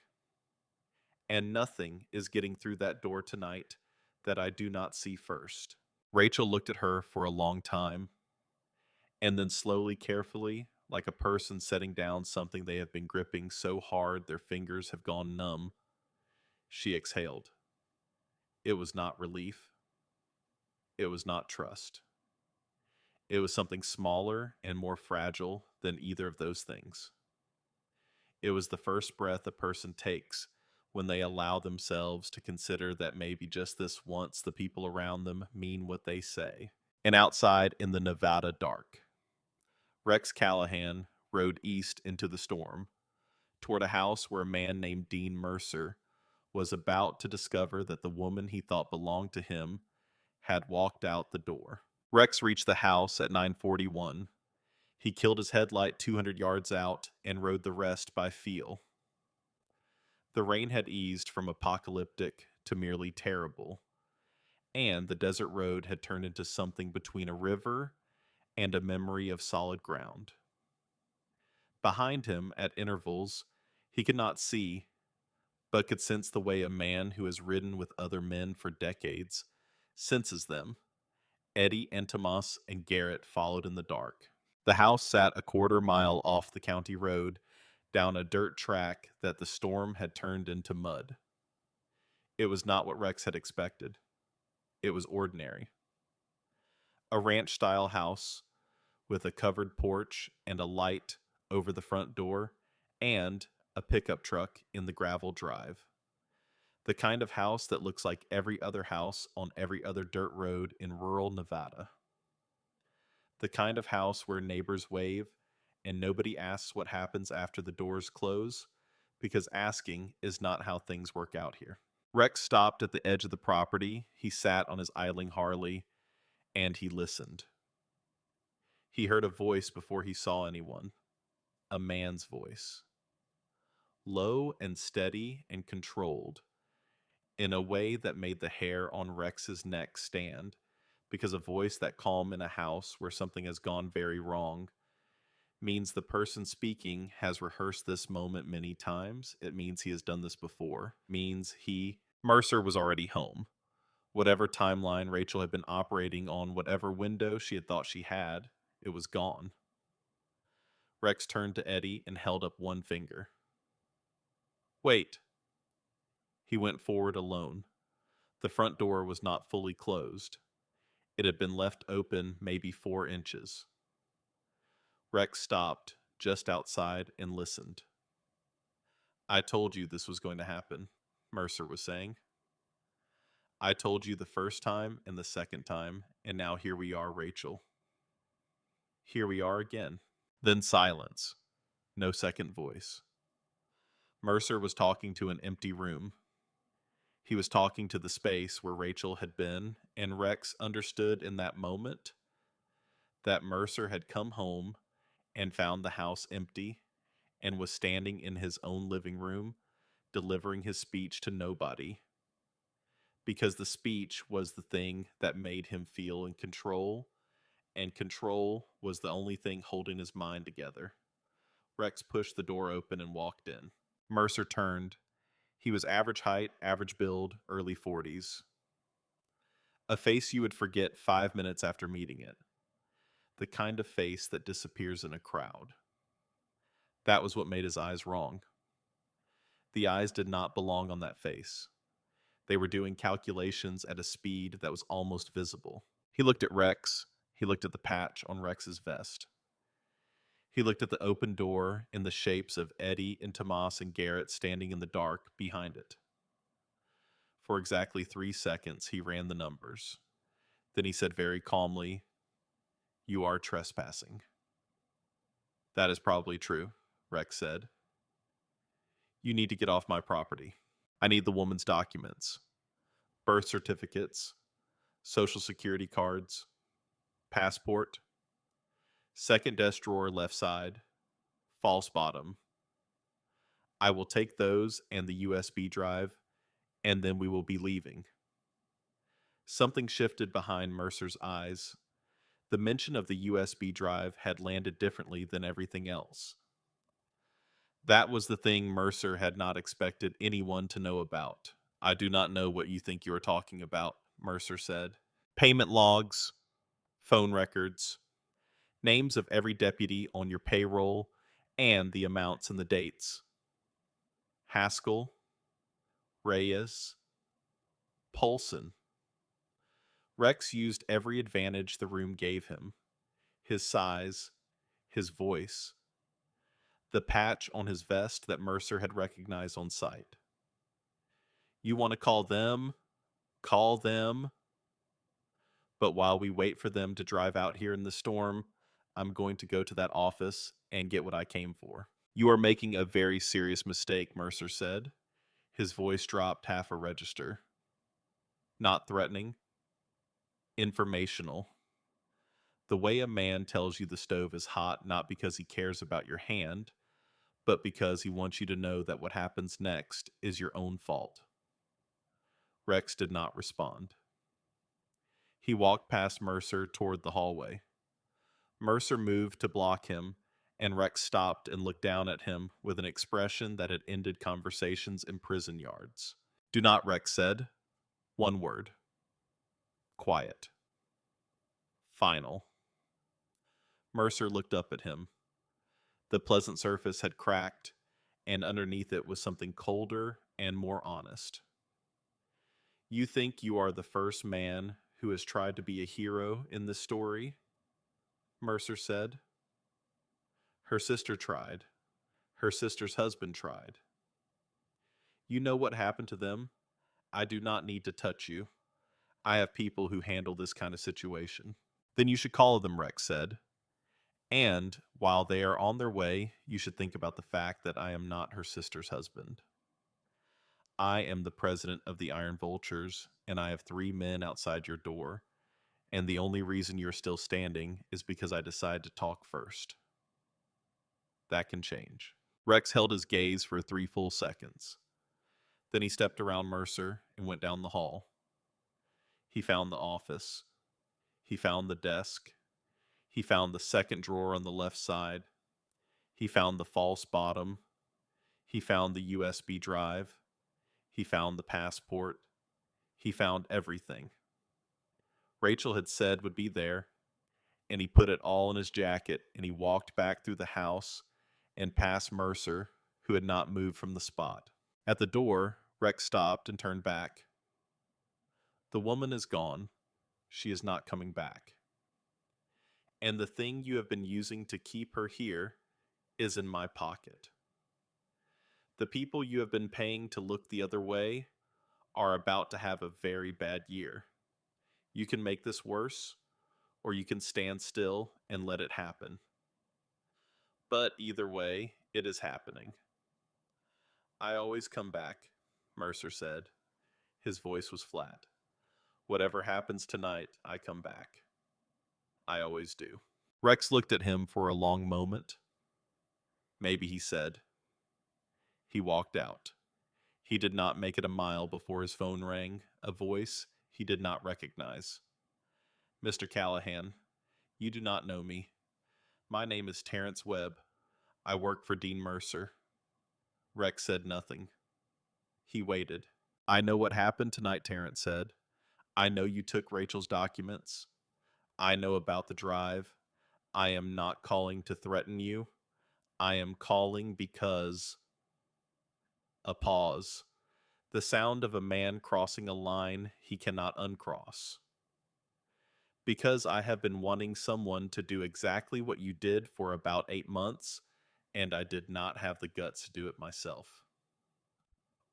And nothing is getting through that door tonight that I do not see first. Rachel looked at her for a long time, and then slowly, carefully, like a person setting down something they have been gripping so hard their fingers have gone numb, she exhaled. It was not relief. It was not trust. It was something smaller and more fragile than either of those things. It was the first breath a person takes when they allow themselves to consider that maybe just this once the people around them mean what they say. And outside in the Nevada dark, Rex Callahan rode east into the storm, toward a house where a man named Dean Mercer was about to discover that the woman he thought belonged to him had walked out the door. Rex reached the house at 9:41. He killed his headlight 200 yards out and rode the rest by feel. The rain had eased from apocalyptic to merely terrible, and the desert road had turned into something between a river and a memory of solid ground. Behind him, at intervals, he could not see, but could sense the way a man who has ridden with other men for decades senses them. Eddie and Tomas and Garrett followed in the dark. The house sat a quarter mile off the county road, down a dirt track that the storm had turned into mud. It was not what Rex had expected. It was ordinary. A ranch-style house with a covered porch and a light over the front door, and a pickup truck in the gravel drive. The kind of house that looks like every other house on every other dirt road in rural Nevada. The kind of house where neighbors wave and nobody asks what happens after the doors close, because asking is not how things work out here. Rex stopped at the edge of the property. He sat on his idling Harley, and he listened. He heard a voice before he saw anyone. A man's voice. Low and steady and controlled, in a way that made the hair on Rex's neck stand, because a voice that calm in a house where something has gone very wrong means the person speaking has rehearsed this moment many times. It means he has done this before. Means Mercer was already home. Whatever timeline Rachel had been operating on, whatever window she had thought she had, it was gone. Rex turned to Eddie and held up one finger. Wait. He went forward alone. The front door was not fully closed. It had been left open maybe 4 inches. Rex stopped just outside and listened. I told you this was going to happen, Mercer was saying. I told you the first time and the second time, and now here we are, Rachel. Here we are again. Then silence. No second voice. Mercer was talking to an empty room. He was talking to the space where Rachel had been, and Rex understood in that moment that Mercer had come home and found the house empty and was standing in his own living room delivering his speech to nobody. Because the speech was the thing that made him feel in control, and control was the only thing holding his mind together. Rex pushed the door open and walked in. Mercer turned. He was average height, average build, early 40s. A face you would forget 5 minutes after meeting it. The kind of face that disappears in a crowd. That was what made his eyes wrong. The eyes did not belong on that face. They were doing calculations at a speed that was almost visible. He looked at Rex. He looked at the patch on Rex's vest. He looked at the open door and the shapes of Eddie and Tomas and Garrett standing in the dark behind it. For exactly 3 seconds, he ran the numbers. Then he said very calmly, "You are trespassing." "That is probably true," Rex said. "You need to get off my property. I need the woman's documents. Birth certificates, social security cards, passport, second desk drawer left side, false bottom. I will take those and the USB drive, and then we will be leaving." Something shifted behind Mercer's eyes. The mention of the USB drive had landed differently than everything else. That was the thing Mercer had not expected anyone to know about. "I do not know what you think you are talking about," Mercer said. "Payment logs, phone records, names of every deputy on your payroll, and the amounts and the dates. Haskell, Reyes, Polson." Rex used every advantage the room gave him. His size, his voice, the patch on his vest that Mercer had recognized on sight. "You want to call them? Call them. But while we wait for them to drive out here in the storm, I'm going to go to that office and get what I came for." "You are making a very serious mistake," Mercer said. His voice dropped half a register. "Not threatening. Informational. The way a man tells you the stove is hot not because he cares about your hand, but because he wants you to know that what happens next is your own fault." Rex did not respond. He walked past Mercer toward the hallway. Mercer moved to block him, and Rex stopped and looked down at him with an expression that had ended conversations in prison yards. "Do not," Rex said. "One word. Quiet. Final." Mercer looked up at him. The pleasant surface had cracked, and underneath it was something colder and more honest. "You think you are the first man who has tried to be a hero in this story?" Mercer said. "Her sister tried. Her sister's husband tried. You know what happened to them? I do not need to touch you. I have people who handle this kind of situation." "Then you should call them," Rex said. "And while they are on their way, you should think about the fact that I am not her sister's husband. I am the president of the Iron Vultures, and I have 3 men outside your door, and the only reason you're still standing is because I decided to talk first. That can change." Rex held his gaze for 3 full seconds. Then he stepped around Mercer and went down the hall. He found the office. He found the desk. He found the second drawer on the left side. He found the false bottom. He found the USB drive. He found the passport. He found everything Rachel had said would be there, and he put it all in his jacket, and he walked back through the house and past Mercer, who had not moved from the spot. At the door, Rex stopped and turned back. The woman is gone. She is not coming back. And the thing you have been using to keep her here is in my pocket. The people you have been paying to look the other way are about to have a very bad year. You can make this worse, or you can stand still and let it happen. But either way, it is happening. I always come back, Mercer said. His voice was flat. Whatever happens tonight, I come back. I always do. Rex looked at him for a long moment. Maybe, he said. He walked out. He did not make it a mile before his phone rang, a voice he did not recognize. Mr. Callahan, you do not know me. My name is Terrence Webb. I work for Dean Mercer. Rex said nothing. He waited. I know what happened tonight, Terrence said. I know you took Rachel's documents. I know about the drive. I am not calling to threaten you. I am calling because... A pause. The sound of a man crossing a line he cannot uncross. Because I have been wanting someone to do exactly what you did for about 8 months, and I did not have the guts to do it myself.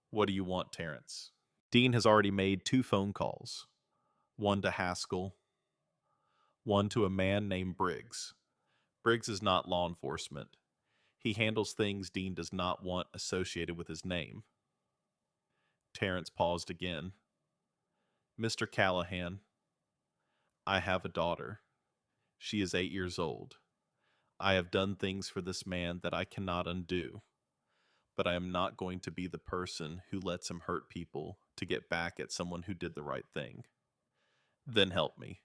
What do you want, Terrence? Dean has already made 2 phone calls. One to Haskell, one to a man named Briggs. Briggs is not law enforcement. He handles things Dean does not want associated with his name. Terrence paused again. Mr. Callahan, I have a daughter. She is 8 years old. I have done things for this man that I cannot undo, but I am not going to be the person who lets him hurt people to get back at someone who did the right thing. Then help me,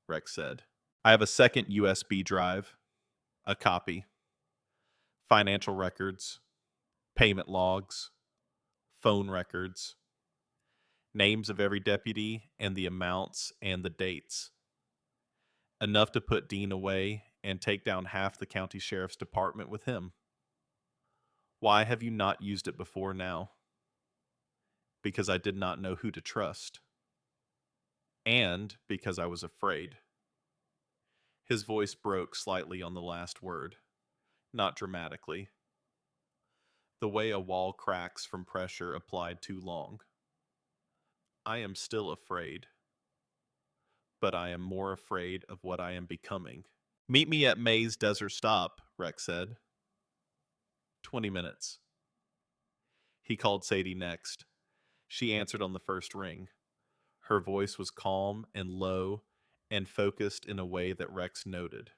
Rex said. I have a second USB drive, a copy, financial records, payment logs, phone records, names of every deputy and the amounts and the dates. Enough to put Dean away and take down half the county sheriff's department with him. Why have you not used it before now? Because I did not know who to trust. And because I was afraid. His voice broke slightly on the last word, not dramatically. The way a wall cracks from pressure applied too long. I am still afraid. But I am more afraid of what I am becoming. Meet me at May's Desert Stop, Rex said. 20 minutes. He called Sadie next. She answered on the first ring. Her voice was calm and low and focused in a way that Rex noted.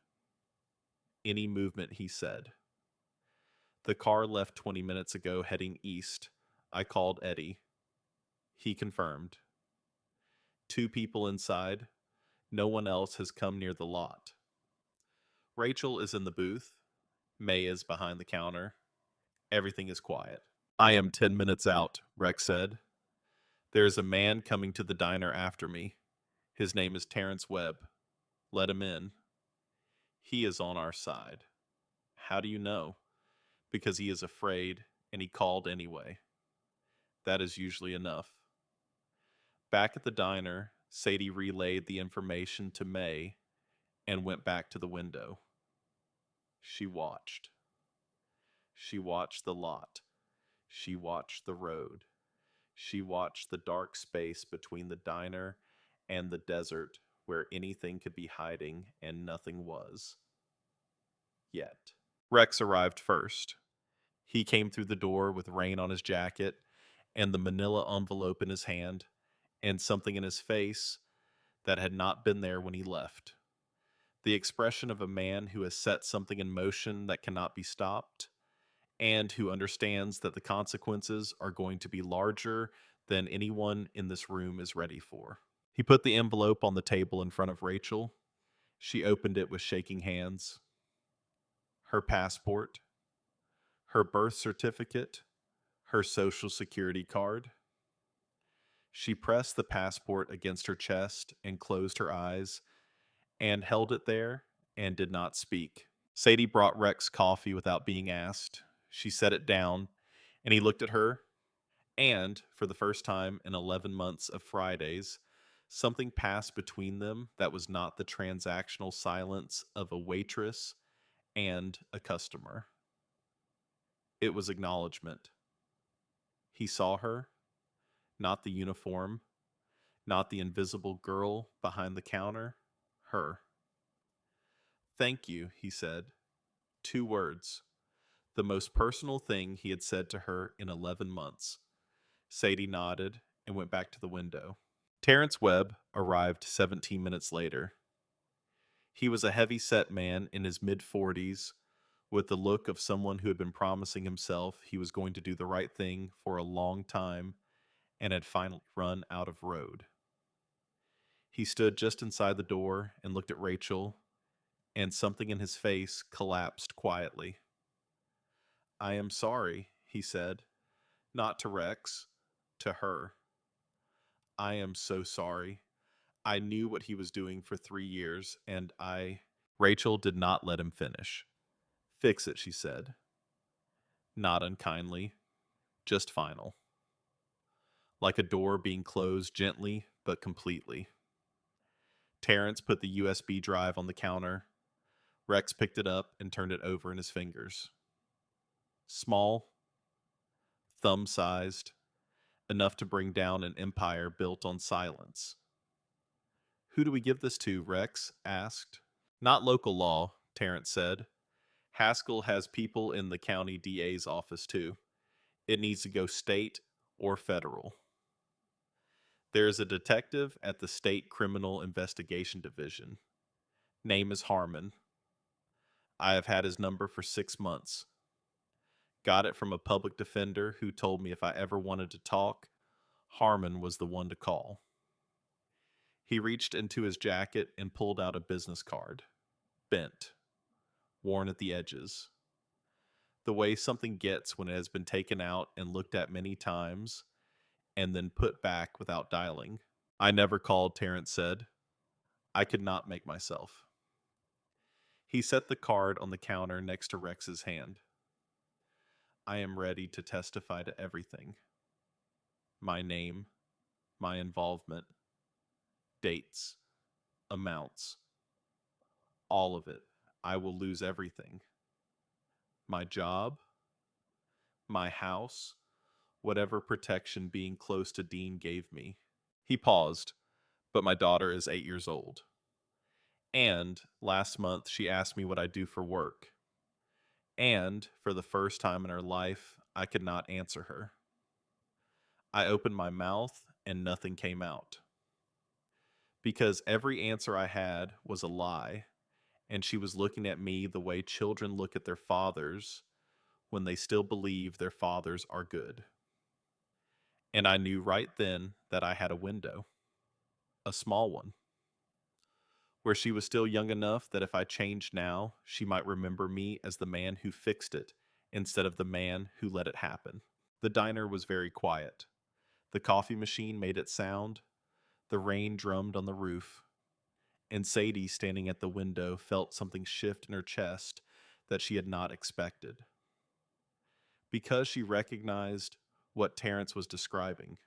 Any movement, he said. The car left 20 minutes ago heading east. I called Eddie. He confirmed. 2 people inside. No one else has come near the lot. Rachel is in the booth. May is behind the counter. Everything is quiet. I am 10 minutes out, Rex said. There is a man coming to the diner after me. His name is Terrence Webb. Let him in. He is on our side. How do you know? Because he is afraid, and he called anyway. That is usually enough. Back at the diner, Sadie relayed the information to May and went back to the window. She watched. She watched the lot. She watched the road. She watched the dark space between the diner and the desert where anything could be hiding and nothing was. Yet. Rex arrived first. He came through the door with rain on his jacket and the manila envelope in his hand and something in his face that had not been there when he left. The expression of a man who has set something in motion that cannot be stopped and who understands that the consequences are going to be larger than anyone in this room is ready for. He put the envelope on the table in front of Rachel. She opened it with shaking hands. Her passport, her birth certificate, her social security card. She pressed the passport against her chest and closed her eyes and held it there and did not speak. Sadie brought Rex coffee without being asked. She set it down, and he looked at her, and, for the first time in 11 months of Fridays, something passed between them that was not the transactional silence of a waitress and a customer. It was acknowledgement. He saw her, not the uniform, not the invisible girl behind the counter, her. Thank you, he said. 2 words. The most personal thing he had said to her in 11 months. Sadie nodded and went back to the window. Terrence Webb arrived 17 minutes later. He was a heavy-set man in his mid-40s, with the look of someone who had been promising himself he was going to do the right thing for a long time and had finally run out of road. He stood just inside the door and looked at Rachel, and something in his face collapsed quietly. I am sorry, he said, not to Rex, to her. I am so sorry. I knew what he was doing for 3 years, and Rachel did not let him finish. Fix it, she said. Not unkindly, just final. Like a door being closed gently but completely. Terrence put the USB drive on the counter. Rex picked it up and turned it over in his fingers. Small, thumb-sized, enough to bring down an empire built on silence. Who do we give this to? Rex asked. Not local law, Terrence said. Haskell has people in the county DA's office too. It needs to go state or federal. There is a detective at the State Criminal Investigation Division. Name is Harmon. I have had his number for 6 months. Got it from a public defender who told me if I ever wanted to talk, Harmon was the one to call. He reached into his jacket and pulled out a business card. Bent. Worn at the edges. The way something gets when it has been taken out and looked at many times, and then put back without dialing. I never called, Terrence said. I could not make myself. He set the card on the counter next to Rex's hand. I am ready to testify to everything. My name, my involvement, dates, amounts, all of it. I will lose everything. My job, my house, whatever protection being close to Dean gave me. He paused, but my daughter is 8 years old. And last month she asked me what I do for work. And for the first time in her life, I could not answer her. I opened my mouth and nothing came out. Because every answer I had was a lie, and she was looking at me the way children look at their fathers when they still believe their fathers are good. And I knew right then that I had a window, a small one, where she was still young enough that if I changed now, she might remember me as the man who fixed it instead of the man who let it happen. The diner was very quiet. The coffee machine made its sound. The rain drummed on the roof. And Sadie, standing at the window, felt something shift in her chest that she had not expected. Because she recognized what Terrence was describing.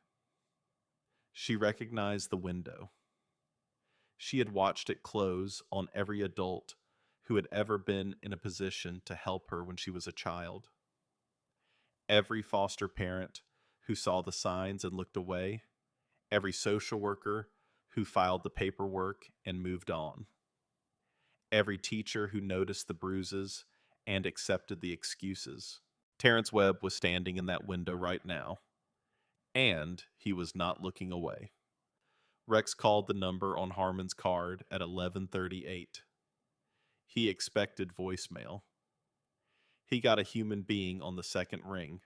She recognized the window. She had watched it close on every adult who had ever been in a position to help her when she was a child. Every foster parent who saw the signs and looked away. Every social worker who filed the paperwork and moved on. Every teacher who noticed the bruises and accepted the excuses. Terrence Webb was standing in that window right now, and he was not looking away. Rex called the number on Harmon's card at 11:38. He expected voicemail. He got a human being on the second ring,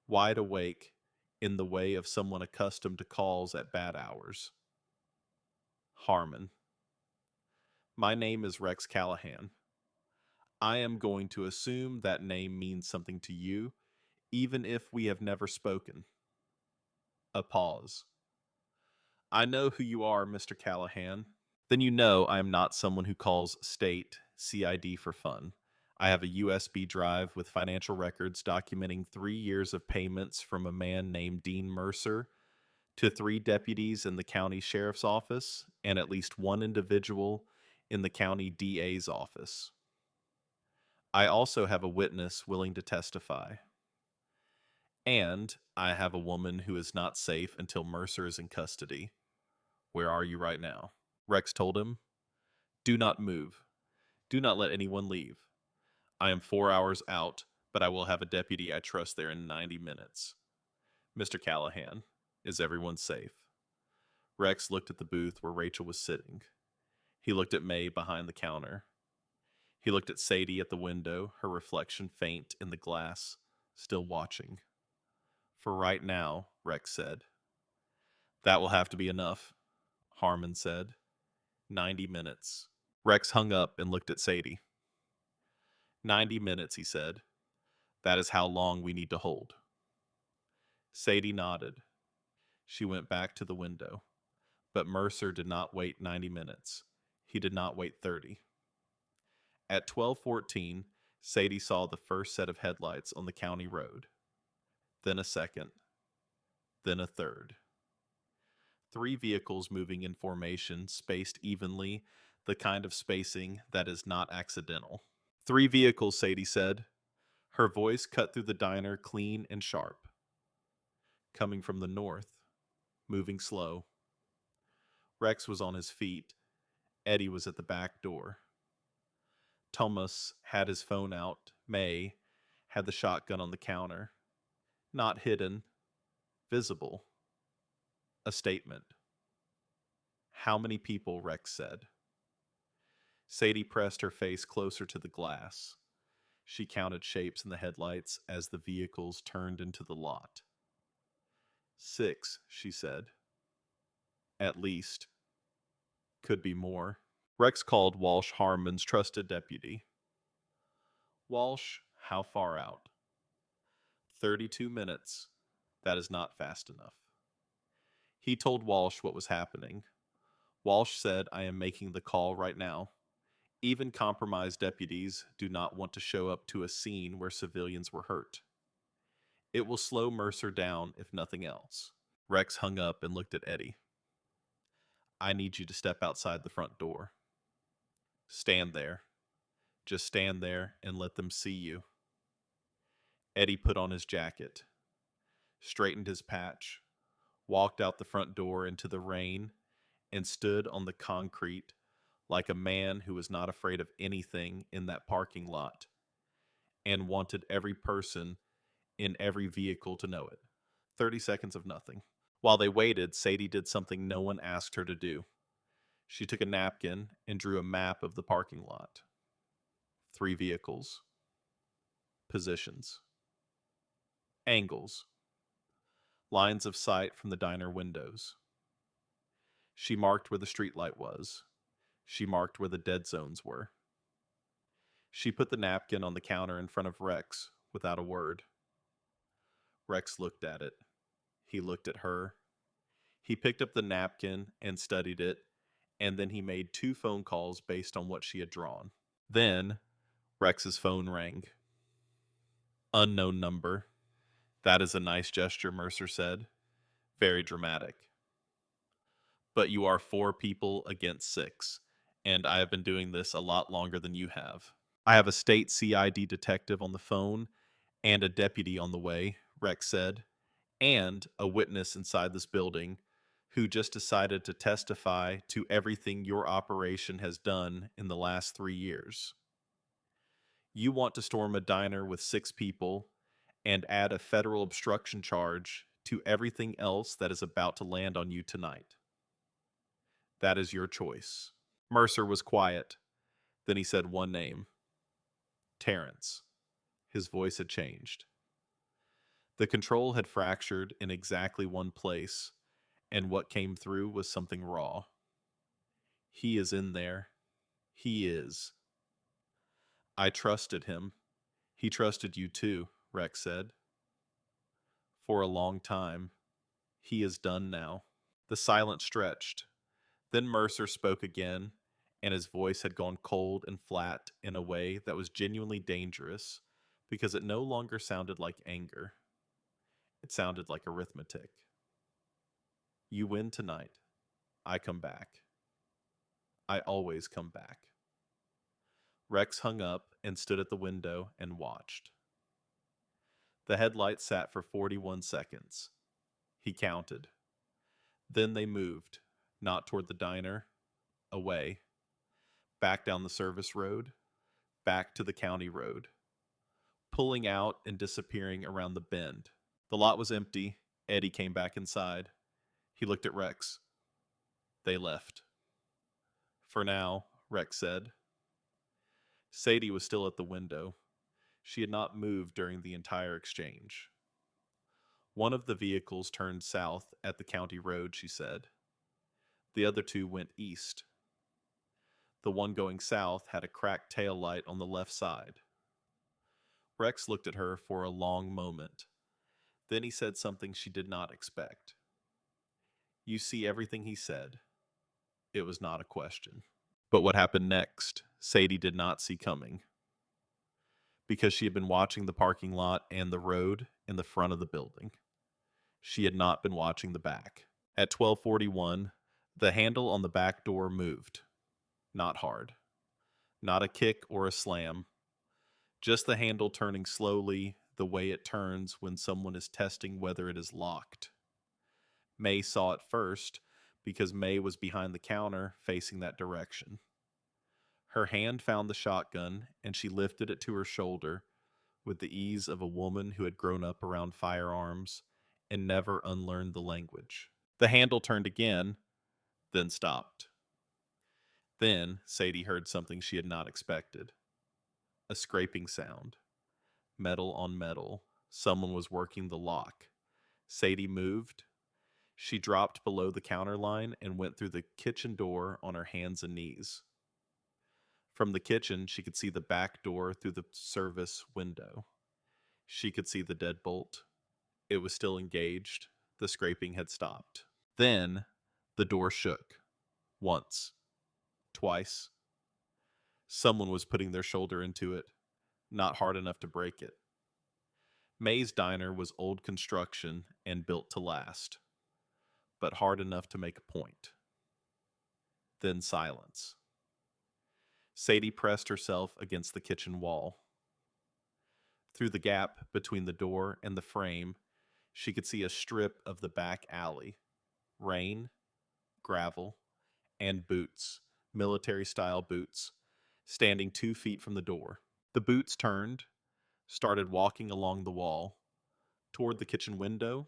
wide awake, in the way of someone accustomed to calls at bad hours. Harmon. My name is Rex Callahan. I am going to assume that name means something to you, even if we have never spoken. A pause. I know who you are, Mr. Callahan. Then you know I am not someone who calls state CID for fun. I have a USB drive with financial records documenting 3 years of payments from a man named Dean Mercer to 3 deputies in the county sheriff's office and at least one individual in the county DA's office. I also have a witness willing to testify. And I have a woman who is not safe until Mercer is in custody. Where are you right now? Rex told him, Do not move. Do not let anyone leave. I am 4 hours out, but I will have a deputy I trust there in 90 minutes. Mr. Callahan, is everyone safe? Rex looked at the booth where Rachel was sitting. He looked at May behind the counter. He looked at Sadie at the window, her reflection faint in the glass, still watching. For right now, Rex said. That will have to be enough, Harmon said. 90 minutes. Rex hung up and looked at Sadie. 90 minutes, he said. That is how long we need to hold. Sadie nodded. She went back to the window. But Mercer did not wait 90 minutes. He did not wait 30. At 12:14, Sadie saw the first set of headlights on the county road. Then a second. Then a third. 3 vehicles moving in formation, spaced evenly, the kind of spacing that is not accidental. 3 vehicles, Sadie said. Her voice cut through the diner clean and sharp. Coming from the north, moving slow. Rex was on his feet. Eddie was at the back door. Thomas had his phone out. May had the shotgun on the counter. Not hidden, visible. A statement. How many people, Rex said. Sadie pressed her face closer to the glass. She counted shapes in the headlights as the vehicles turned into the lot. 6, she said. At least. Could be more. Rex called Walsh Harmon's trusted deputy. Walsh, how far out? 32 minutes. That is not fast enough. He told Walsh what was happening. Walsh said, I am making the call right now. Even compromised deputies do not want to show up to a scene where civilians were hurt. It will slow Mercer down, if nothing else. Rex hung up and looked at Eddie. I need you to step outside the front door. Stand there. Just stand there and let them see you. Eddie put on his jacket, straightened his patch, walked out the front door into the rain, and stood on the concrete like a man who was not afraid of anything in that parking lot and wanted every person in every vehicle to know it. 30 seconds of nothing. While they waited, Sadie did something no one asked her to do. She took a napkin and drew a map of the parking lot. 3 vehicles. Positions. Angles. Lines of sight from the diner windows. She marked where the streetlight was. She marked where the dead zones were. She put the napkin on the counter in front of Rex without a word. Rex looked at it. He looked at her. He picked up the napkin and studied it, and then he made 2 phone calls based on what she had drawn. Then, Rex's phone rang. Unknown number. That is a nice gesture, Mercer said. Very dramatic. But you are 4 people against 6, and I have been doing this a lot longer than you have. I have a state CID detective on the phone and a deputy on the way, Rex said, and a witness inside this building who just decided to testify to everything your operation has done in the last 3 years. You want to storm a diner with 6 people and add a federal obstruction charge to everything else that is about to land on you tonight. That is your choice. Mercer was quiet. Then he said one name. Terrence. His voice had changed. The control had fractured in exactly one place, and what came through was something raw. He is in there. He is. I trusted him. He trusted you too, Rex said. For a long time. He is done now. The silence stretched. Then Mercer spoke again, and his voice had gone cold and flat in a way that was genuinely dangerous because it no longer sounded like anger. It sounded like arithmetic. You win tonight. I come back. I always come back. Rex hung up and stood at the window and watched. The headlights sat for 41 seconds. He counted. Then they moved, not toward the diner, away, back down the service road, back to the county road, pulling out and disappearing around the bend. The lot was empty. Eddie came back inside. He looked at Rex. They left. For now, Rex said. Sadie was still at the window. She had not moved during the entire exchange. One of the vehicles turned south at the county road, she said. The other two went east. The one going south had a cracked tail light on the left side. Rex looked at her for a long moment. Then he said something she did not expect. You see everything he said. It was not a question. But what happened next, Sadie did not see coming. Because she had been watching the parking lot and the road in the front of the building. She had not been watching the back. At 12:41, the handle on the back door moved. Not hard. Not a kick or a slam. Just the handle turning slowly, the way it turns when someone is testing whether it is locked. May saw it first because May was behind the counter facing that direction. Her hand found the shotgun and she lifted it to her shoulder with the ease of a woman who had grown up around firearms and never unlearned the language. The handle turned again, then stopped. Then Sadie heard something she had not expected. A scraping sound. Metal on metal. Someone was working the lock. Sadie moved. She dropped below the counter line and went through the kitchen door on her hands and knees. From the kitchen, she could see the back door through the service window. She could see the deadbolt. It was still engaged. The scraping had stopped. Then, the door shook. Once. Twice. Someone was putting their shoulder into it, not hard enough to break it. May's diner was old construction and built to last, but hard enough to make a point. Then silence. Sadie pressed herself against the kitchen wall. Through the gap between the door and the frame, she could see a strip of the back alley. Rain, gravel, and boots, military-style boots, standing 2 feet from the door. The boots turned, started walking along the wall, toward the kitchen window,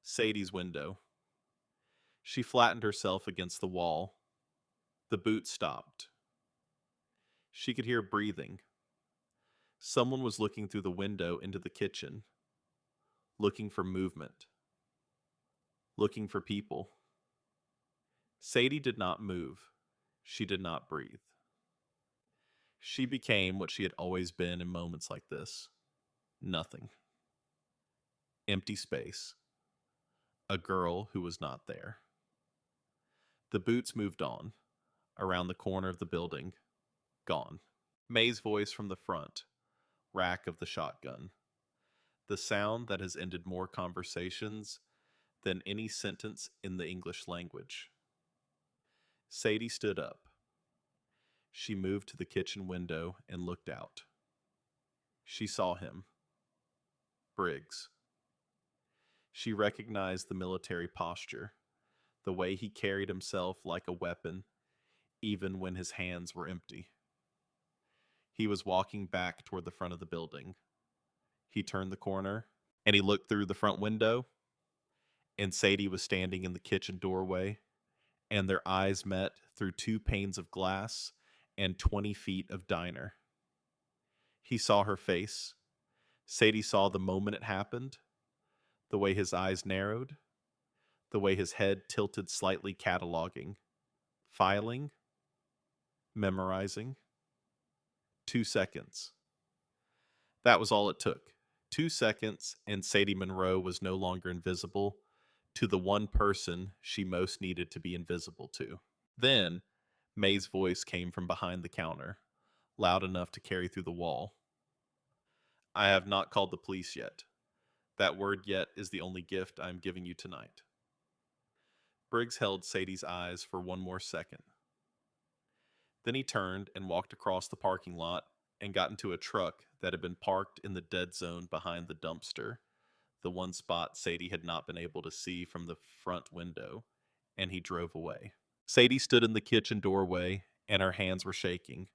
Sadie's window. She flattened herself against the wall. The boots stopped. She could hear breathing. Someone was looking through the window into the kitchen, looking for movement, looking for people. Sadie did not move. She did not breathe. She became what she had always been in moments like this. Nothing. Empty space. A girl who was not there. The boots moved on, around the corner of the building, gone. May's voice from the front, rack of the shotgun. The sound that has ended more conversations than any sentence in the English language. Sadie stood up. She moved to the kitchen window and looked out. She saw him. Briggs. She recognized the military posture, the way he carried himself like a weapon, even when his hands were empty. He was walking back toward the front of the building. He turned the corner, and he looked through the front window, and Sadie was standing in the kitchen doorway, and their eyes met through 2 panes of glass and 20 feet of diner. He saw her face. Sadie saw the moment it happened, the way his eyes narrowed, the way his head tilted slightly, cataloging, filing, Memorizing. 2 seconds. That was all it took. 2 seconds, and Sadie Monroe was no longer invisible to the one person she most needed to be invisible to. Then, May's voice came from behind the counter, loud enough to carry through the wall. I have not called the police yet. That word yet is the only gift I am giving you tonight. Briggs held Sadie's eyes for one more second. Then he turned and walked across the parking lot and got into a truck that had been parked in the dead zone behind the dumpster, the one spot Sadie had not been able to see from the front window, and he drove away. Sadie stood in the kitchen doorway, and her hands were shaking,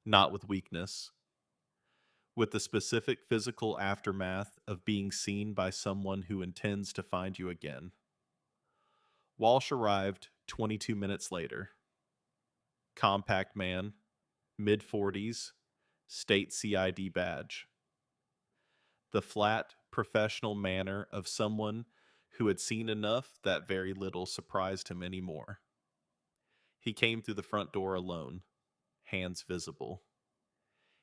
not with weakness, with the specific physical aftermath of being seen by someone who intends to find you again. Walsh arrived 22 minutes later. Compact man, mid-40s, state CID badge. The flat, professional manner of someone who had seen enough that very little surprised him anymore. He came through the front door alone, hands visible.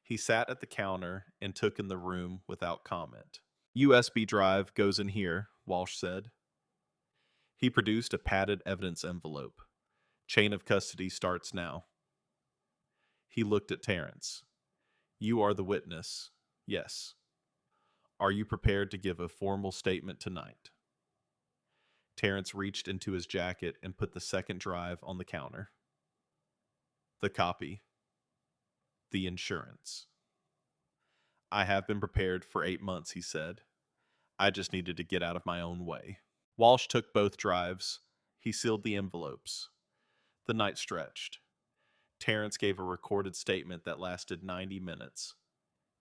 He sat at the counter and took in the room without comment. USB drive goes in here, Walsh said. He produced a padded evidence envelope. Chain of custody starts now. He looked at Terrence. You are the witness. Yes. Are you prepared to give a formal statement tonight? Terrence reached into his jacket and put the second drive on the counter. The copy. The insurance. I have been prepared for 8 months, he said. I just needed to get out of my own way. Walsh took both drives. He sealed the envelopes. The night stretched. Terrence gave a recorded statement that lasted 90 minutes.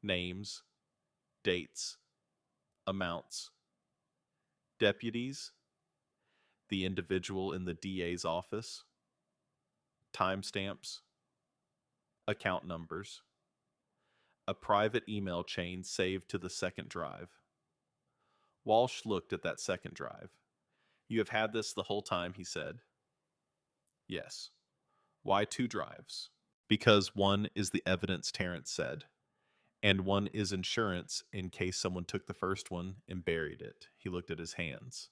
Names, dates, amounts. Deputies, the individual in the DA's office, timestamps, account numbers, a private email chain saved to the second drive. Walsh looked at that second drive. You have had this the whole time, he said. Yes. Why 2 drives? Because one is the evidence, Terrence said, and one is insurance in case someone took the first one and buried it. He looked at his hands.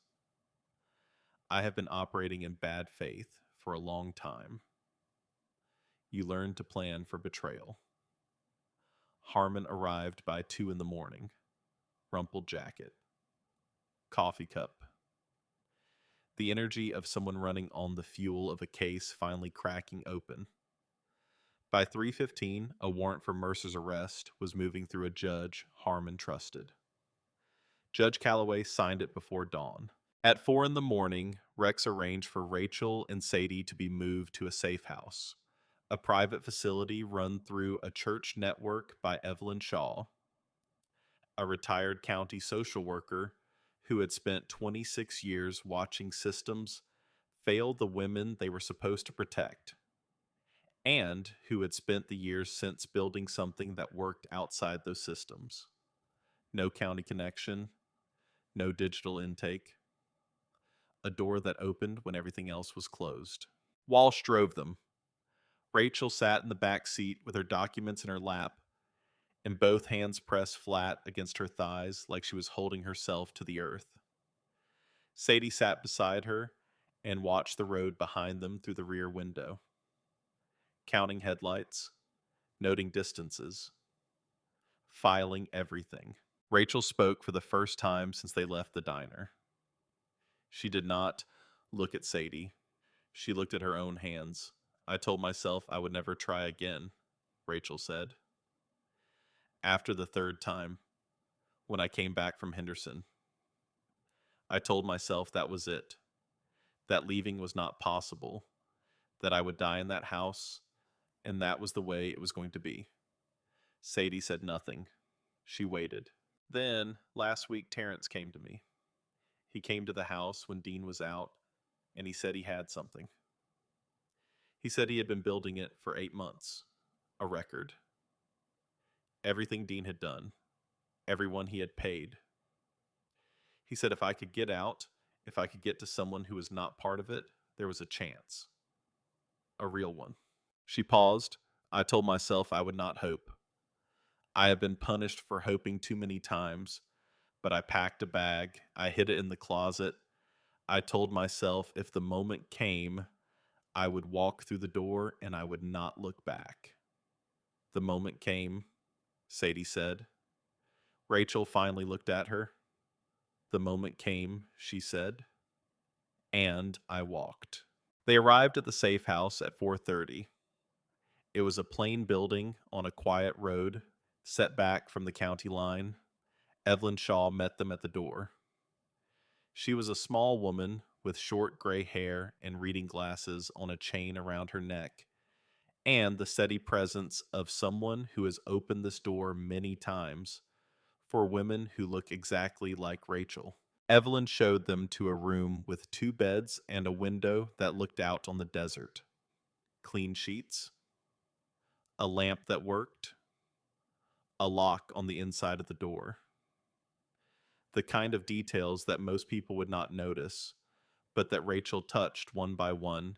I have been operating in bad faith for a long time. You learn to plan for betrayal. Harmon arrived by 2 in the morning. Rumpled jacket. Coffee cup. The energy of someone running on the fuel of a case finally cracking open. By 3:15, a warrant for Mercer's arrest was moving through a judge Harmon trusted. Judge Calloway signed it before dawn. At 4 in the morning, Rex arranged for Rachel and Sadie to be moved to a safe house, a private facility run through a church network by Evelyn Shaw, a retired county social worker who had spent 26 years watching systems fail the women they were supposed to protect, and who had spent the years since building something that worked outside those systems. No county connection, no digital intake, a door that opened when everything else was closed. Walsh drove them. Rachel sat in the back seat with her documents in her lap and both hands pressed flat against her thighs like she was holding herself to the earth. Sadie sat beside her and watched the road behind them through the rear window, counting headlights, noting distances, filing everything. Rachel spoke for the first time since they left the diner. She did not look at Sadie. She looked at her own hands. I told myself I would never try again, Rachel said. After the third time, when I came back from Henderson, I told myself that was it, that leaving was not possible, that I would die in that house, and that was the way it was going to be. Sadie said nothing. She waited. Then, last week, Terrence came to me. He came to the house when Dean was out, and he said he had something. He said he had been building it for 8 months. A record. Everything Dean had done. Everyone he had paid. He said if I could get out, if I could get to someone who was not part of it, there was a chance. A real one. She paused. I told myself I would not hope. I have been punished for hoping too many times, but I packed a bag. I hid it in the closet. I told myself if the moment came, I would walk through the door and I would not look back. The moment came, Sadie said. Rachel finally looked at her. The moment came, she said, and I walked. They arrived at the safe house at 4:30. It was a plain building on a quiet road, set back from the county line. Evelyn Shaw met them at the door. She was a small woman with short gray hair and reading glasses on a chain around her neck, and the steady presence of someone who has opened this door many times for women who look exactly like Rachel. Evelyn showed them to a room with two beds and a window that looked out on the desert. Clean sheets, a lamp that worked, a lock on the inside of the door. The kind of details that most people would not notice, but that Rachel touched one by one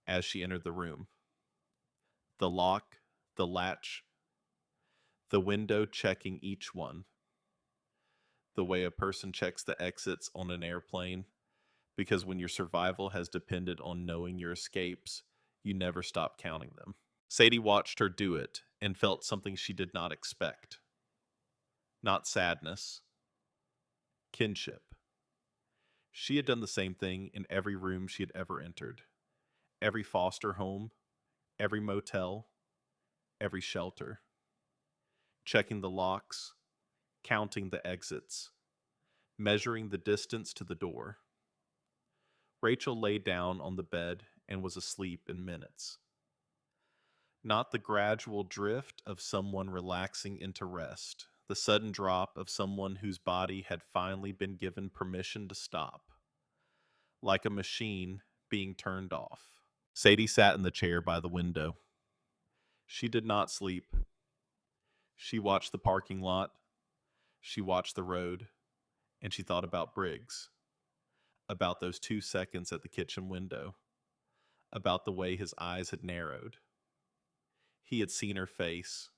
as she entered the room. The lock, the latch, the window checking each one, the way a person checks the exits on an airplane, because when your survival has depended on knowing your escapes, you never stop counting them. Sadie watched her do it and felt something she did not expect. Not sadness, kinship. She had done the same thing in every room she had ever entered, every foster home, every motel, every shelter. Checking the locks, counting the exits, measuring the distance to the door. Rachel lay down on the bed and was asleep in minutes. Not the gradual drift of someone relaxing into rest, the sudden drop of someone whose body had finally been given permission to stop, like a machine being turned off. Sadie sat in the chair by the window. She did not sleep. She watched the parking lot, she watched the road, and she thought about Briggs, about those 2 seconds at the kitchen window, about the way his eyes had narrowed. He had seen her face.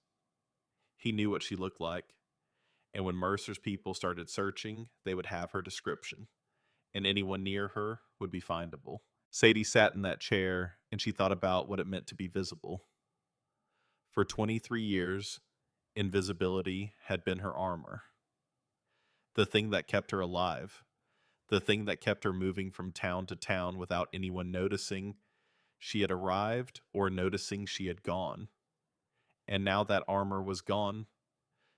He knew what she looked like. And when Mercer's people started searching, they would have her description, and anyone near her would be findable. Sadie sat in that chair, and she thought about what it meant to be visible. For 23 years, invisibility had been her armor, the thing that kept her alive, the thing that kept her moving from town to town without anyone noticing she had arrived or noticing she had gone. And now that armor was gone,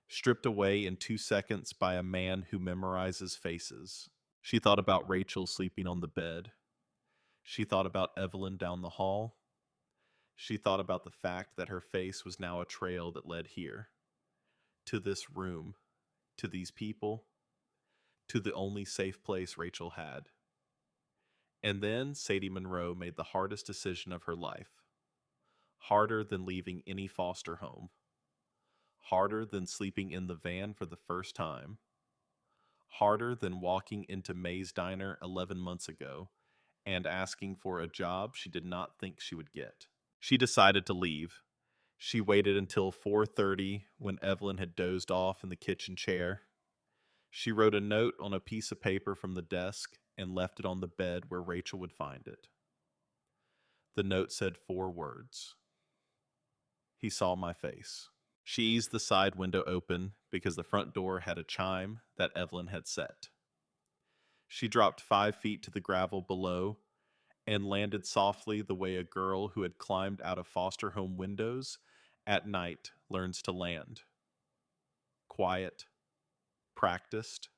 stripped away in 2 seconds by a man who memorizes faces. She thought about Rachel sleeping on the bed. She thought about Evelyn down the hall. She thought about the fact that her face was now a trail that led here, to this room, to these people, to the only safe place Rachel had. And then Sadie Monroe made the hardest decision of her life. Harder than leaving any foster home. Harder than sleeping in the van for the first time. Harder than walking into May's Diner 11 months ago and asking for a job she did not think she would get. She decided to leave. She waited until 4:30 when Evelyn had dozed off in the kitchen chair. She wrote a note on a piece of paper from the desk and left it on the bed where Rachel would find it. The note said 4 words. He saw my face. She eased the side window open because the front door had a chime that Evelyn had set. She dropped 5 feet to the gravel below and landed softly the way a girl who had climbed out of foster home windows at night learns to land. Quiet, practiced,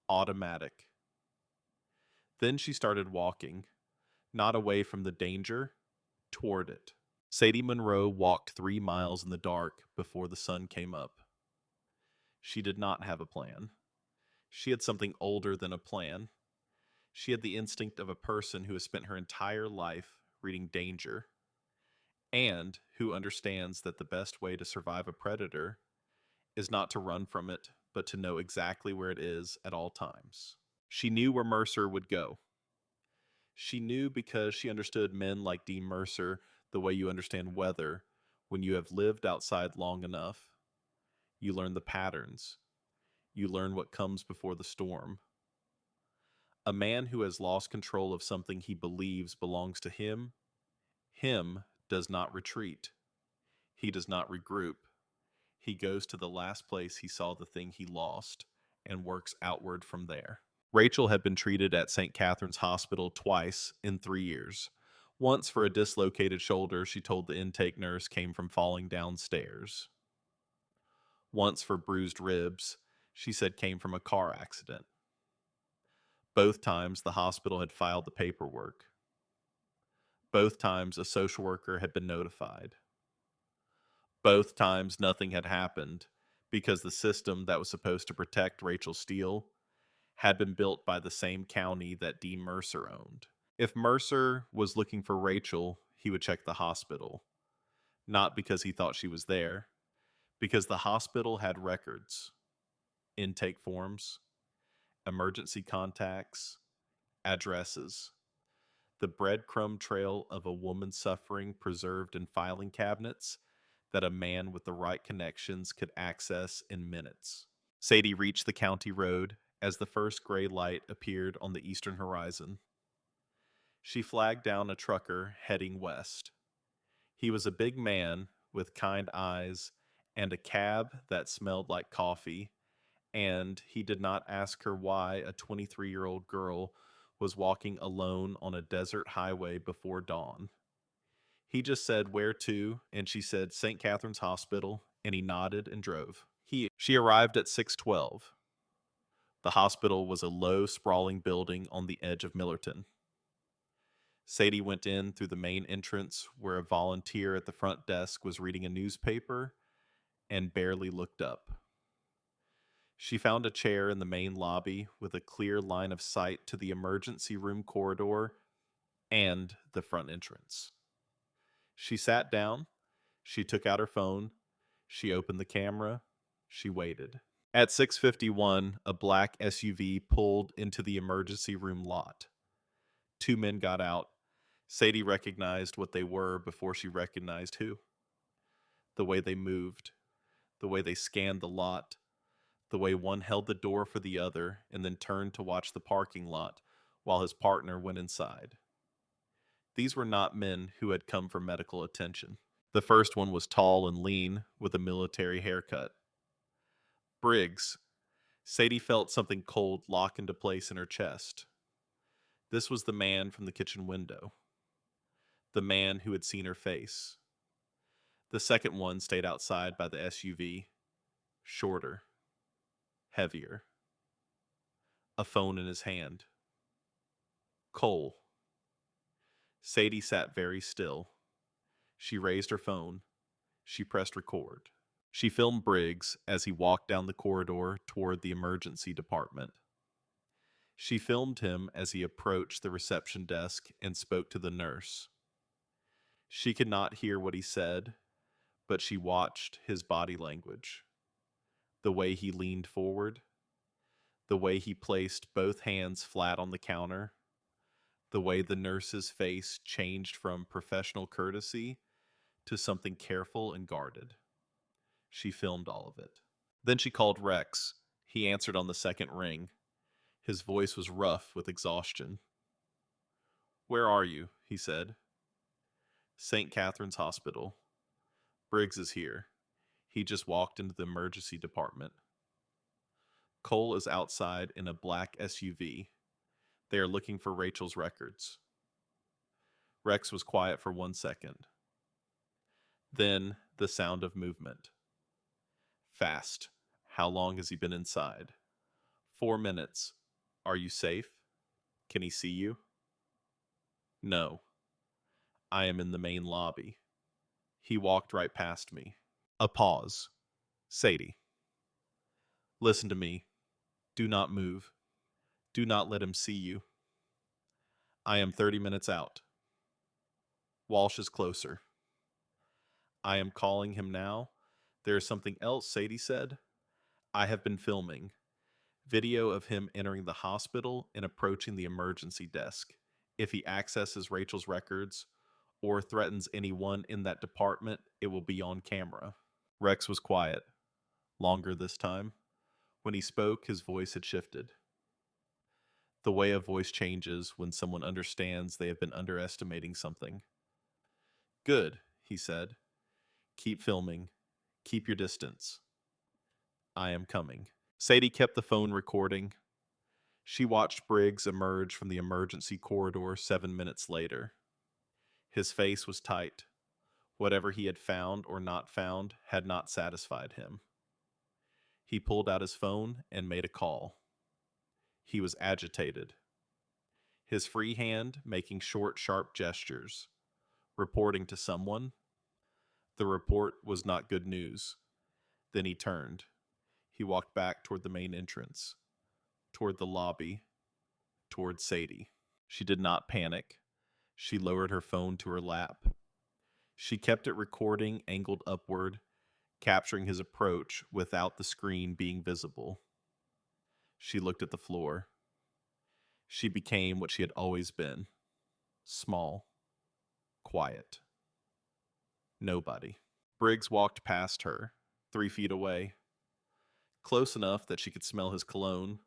automatic. Then she started walking, not away from the danger, toward it. Sadie Monroe walked 3 miles in the dark before the sun came up. She did not have a plan. She had something older than a plan. She had the instinct of a person who has spent her entire life reading danger and who understands that the best way to survive a predator is not to run from it, but to know exactly where it is at all times. She knew where Mercer would go. She knew because she understood men like Dean Mercer the way you understand weather when you have lived outside long enough. You learn the patterns. You learn what comes before the storm. A man who has lost control of something he believes belongs to him does not retreat. He does not regroup. He goes to the last place he saw the thing he lost and works outward from there. Rachel had been treated at St. Catherine's Hospital twice in 3 years. Once for a dislocated shoulder she told the intake nurse came from falling downstairs. Once for bruised ribs she said came from a car accident. Both times the hospital had filed the paperwork. Both times a social worker had been notified. Both times nothing had happened because the system that was supposed to protect Rachel Steele had been built by the same county that Dean Mercer owned. If Mercer was looking for Rachel, he would check the hospital. Not because he thought she was there, because the hospital had records, intake forms, emergency contacts, addresses, the breadcrumb trail of a woman suffering preserved in filing cabinets that a man with the right connections could access in minutes. Sadie reached the county road as the first gray light appeared on the eastern horizon. She flagged down a trucker heading west. He was a big man with kind eyes and a cab that smelled like coffee, and he did not ask her why a 23-year-old girl was walking alone on a desert highway before dawn. He just said where to, and she said St. Catherine's Hospital, and he nodded and drove. She arrived at 6:12. The hospital was a low, sprawling building on the edge of Millerton. Sadie went in through the main entrance where a volunteer at the front desk was reading a newspaper and barely looked up. She found a chair in the main lobby with a clear line of sight to the emergency room corridor and the front entrance. She sat down, she took out her phone, she opened the camera, she waited. At 6:51, a black SUV pulled into the emergency room lot. Two men got out. Sadie recognized what they were before she recognized who. The way they moved, the way they scanned the lot, the way one held the door for the other and then turned to watch the parking lot while his partner went inside. These were not men who had come for medical attention. The first one was tall and lean with a military haircut. Briggs. Sadie felt something cold lock into place in her chest. This was the man from the kitchen window. The man who had seen her face. The second one stayed outside by the SUV. Shorter. Heavier. A phone in his hand. Cole. Sadie sat very still. She raised her phone. She pressed record. She filmed Briggs as he walked down the corridor toward the emergency department. She filmed him as he approached the reception desk and spoke to the nurse. She could not hear what he said, but she watched his body language. The way he leaned forward, the way he placed both hands flat on the counter, the way the nurse's face changed from professional courtesy to something careful and guarded. She filmed all of it. Then she called Rex. He answered on the second ring. His voice was rough with exhaustion. "Where are you?" he said. "St. Catherine's Hospital. Briggs is here. He just walked into the emergency department. Cole is outside in a black SUV. They are looking for Rachel's records." Rex was quiet for 1 second. Then the sound of movement. Fast. How long has he been inside? 4 minutes. Are you safe? Can he see you? No. I am in the main lobby. He walked right past me. A pause. Sadie. Listen to me. Do not move. Do not let him see you. I am 30 minutes out. Walsh is closer. I am calling him now. There is something else, Sadie said. I have been filming. Video of him entering the hospital and approaching the emergency desk. If he accesses Rachel's records, or threatens anyone in that department, it will be on camera. Rex was quiet, longer this time. When he spoke, his voice had shifted. The way a voice changes when someone understands they have been underestimating something. Good, he said. Keep filming. Keep your distance. I am coming. Sadie kept the phone recording. She watched Briggs emerge from the emergency corridor 7 minutes later. His face was tight. Whatever he had found or not found had not satisfied him. He pulled out his phone and made a call. He was agitated. His free hand making short, sharp gestures, reporting to someone. The report was not good news. Then he turned. He walked back toward the main entrance, toward the lobby, toward Sadie. She did not panic. She lowered her phone to her lap. She kept it recording, angled upward, capturing his approach without the screen being visible. She looked at the floor. She became what she had always been. Small. Quiet. Nobody. Briggs walked past her, 3 feet away. Close enough that she could smell his cologne.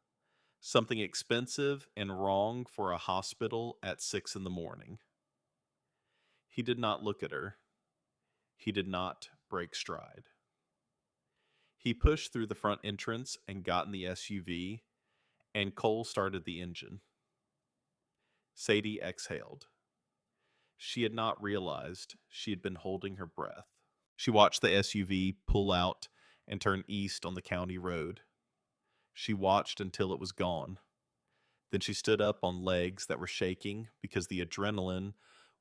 Something expensive and wrong for a hospital at 6 in the morning. He did not look at her. He did not break stride. He pushed through the front entrance and got in the SUV, and Cole started the engine. Sadie exhaled. She had not realized she had been holding her breath. She watched the SUV pull out and turn east on the county road. She watched until it was gone. Then she stood up on legs that were shaking because the adrenaline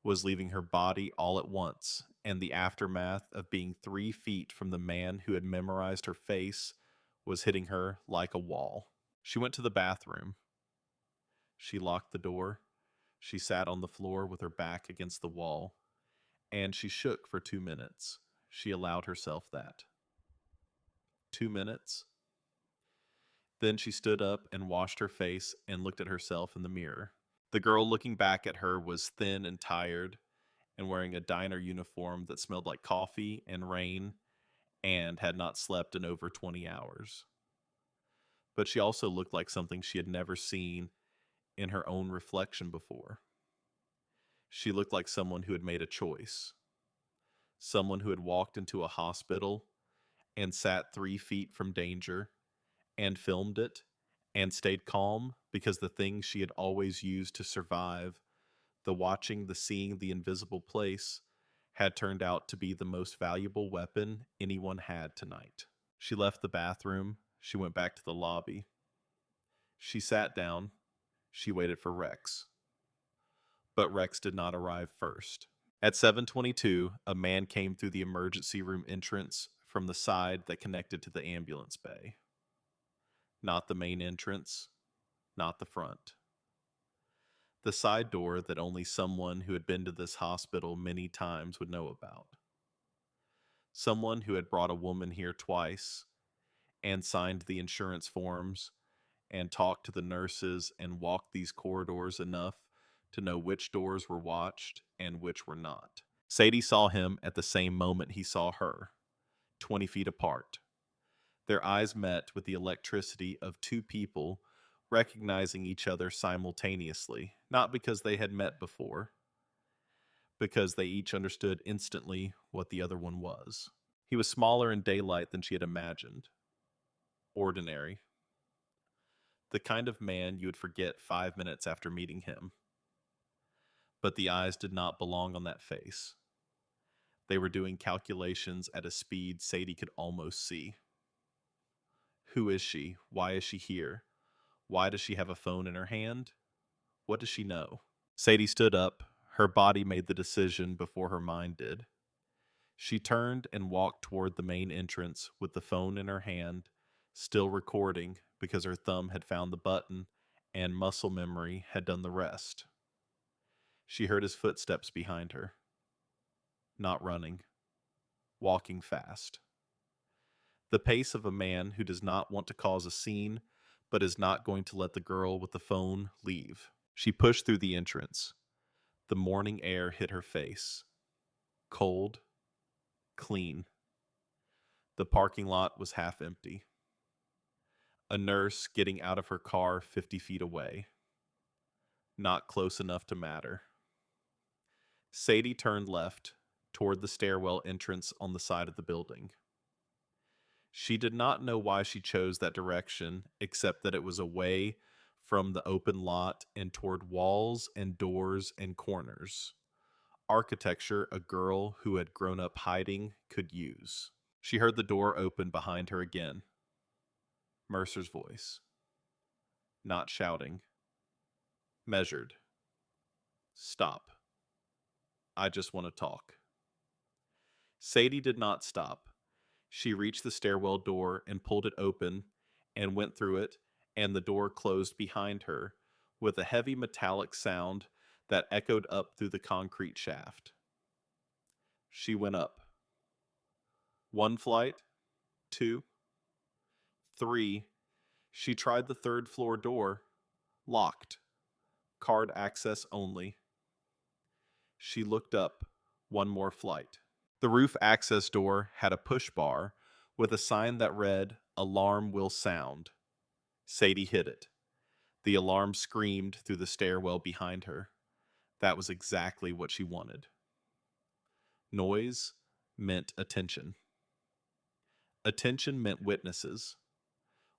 was leaving her body all at once, and the aftermath of being 3 feet from the man who had memorized her face was hitting her like a wall. She went to the bathroom. She locked the door. She sat on the floor with her back against the wall, and she shook for 2 minutes. She allowed herself that. 2 minutes. Then she stood up and washed her face and looked at herself in the mirror. The girl looking back at her was thin and tired and wearing a diner uniform that smelled like coffee and rain and had not slept in over 20 hours. But she also looked like something she had never seen in her own reflection before. She looked like someone who had made a choice. Someone who had walked into a hospital and sat 3 feet from danger and filmed it and stayed calm because the things she had always used to survive, the watching, the seeing, the invisible place, had turned out to be the most valuable weapon anyone had tonight. She left the bathroom. She went back to the lobby. She sat down. She waited for Rex. But Rex did not arrive first. At 7:22, a man came through the emergency room entrance from the side that connected to the ambulance bay. Not the main entrance, not the front. The side door that only someone who had been to this hospital many times would know about. Someone who had brought a woman here twice and signed the insurance forms and talked to the nurses and walked these corridors enough to know which doors were watched and which were not. Sadie saw him at the same moment he saw her, 20 feet apart. Their eyes met with the electricity of 2 people recognizing each other simultaneously, not because they had met before, because they each understood instantly what the other one was. He was smaller in daylight than she had imagined. Ordinary. The kind of man you would forget 5 minutes after meeting him. But the eyes did not belong on that face. They were doing calculations at a speed Sadie could almost see. Who is she? Why is she here? Why does she have a phone in her hand? What does she know? Sadie stood up. Her body made the decision before her mind did. She turned and walked toward the main entrance with the phone in her hand, still recording because her thumb had found the button and muscle memory had done the rest. She heard his footsteps behind her. Not running. Walking fast. The pace of a man who does not want to cause a scene, but is not going to let the girl with the phone leave. She pushed through the entrance. The morning air hit her face. Cold, clean. The parking lot was half empty. A nurse getting out of her car 50 feet away. Not close enough to matter. Sadie turned left, toward the stairwell entrance on the side of the building. She did not know why she chose that direction, except that it was away from the open lot and toward walls and doors and corners. Architecture a girl who had grown up hiding could use. She heard the door open behind her again. Mercer's voice. Not shouting. Measured. Stop. I just want to talk. Sadie did not stop. She reached the stairwell door and pulled it open and went through it, and the door closed behind her with a heavy metallic sound that echoed up through the concrete shaft. She went up. 1 flight, 2, 3. She tried the 3rd floor door. Locked. Card access only. She looked up. 1 more flight. The roof access door had a push bar with a sign that read, "Alarm will sound." Sadie hit it. The alarm screamed through the stairwell behind her. That was exactly what she wanted. Noise meant attention. Attention meant witnesses.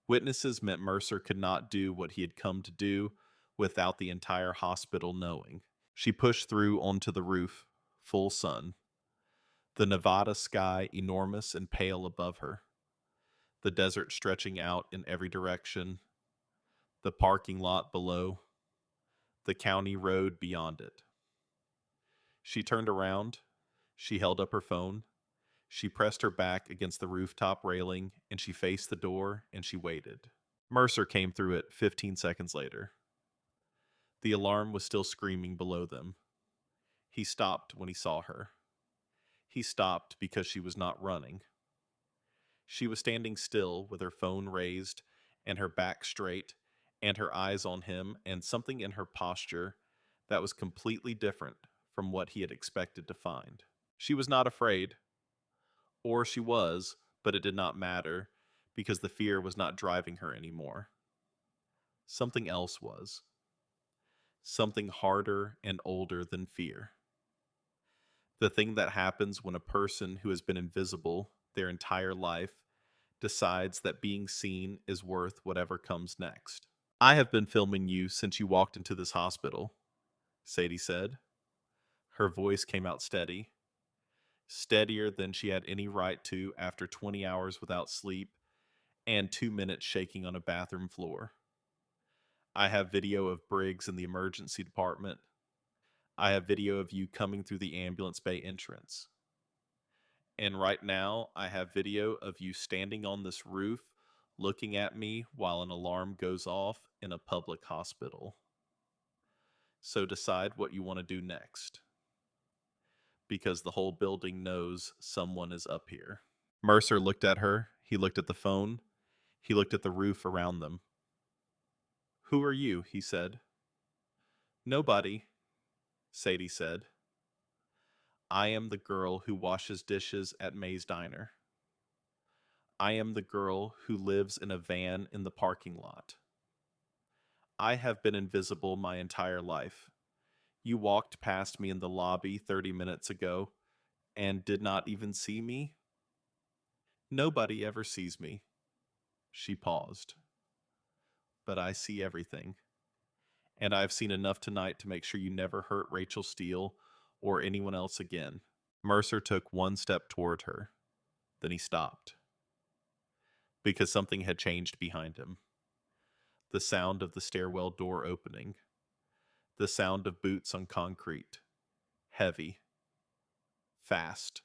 Witnesses meant Mercer could not do what he had come to do without the entire hospital knowing. She pushed through onto the roof, full sun. The Nevada sky enormous and pale above her. The desert stretching out in every direction. The parking lot below. The county road beyond it. She turned around. She held up her phone. She pressed her back against the rooftop railing, and she faced the door, and she waited. Mercer came through it 15 seconds later. The alarm was still screaming below them. He stopped when he saw her. He stopped because she was not running. She was standing still with her phone raised and her back straight and her eyes on him, and something in her posture that was completely different from what he had expected to find. She was not afraid. Or she was, but it did not matter, because the fear was not driving her anymore. Something else was. Something harder and older than fear. The thing that happens when a person who has been invisible their entire life decides that being seen is worth whatever comes next. I have been filming you since you walked into this hospital, Sadie said. Her voice came out steady. Steadier than she had any right to after 20 hours without sleep and 2 minutes shaking on a bathroom floor. I have video of Briggs in the emergency department. I have video of you coming through the ambulance bay entrance. And right now, I have video of you standing on this roof looking at me while an alarm goes off in a public hospital. So decide what you want to do next. Because the whole building knows someone is up here. Mercer looked at her. He looked at the phone. He looked at the roof around them. Who are you? He said. Nobody, Sadie said. I am the girl who washes dishes at May's Diner. I am the girl who lives in a van in the parking lot. I have been invisible my entire life. You walked past me in the lobby 30 minutes ago and did not even see me? Nobody ever sees me. She paused. But I see everything. And I've seen enough tonight to make sure you never hurt Rachel Steele or anyone else again. Mercer took 1 step toward her. Then he stopped. Because something had changed behind him. The sound of the stairwell door opening. The sound of boots on concrete. Heavy. Fast.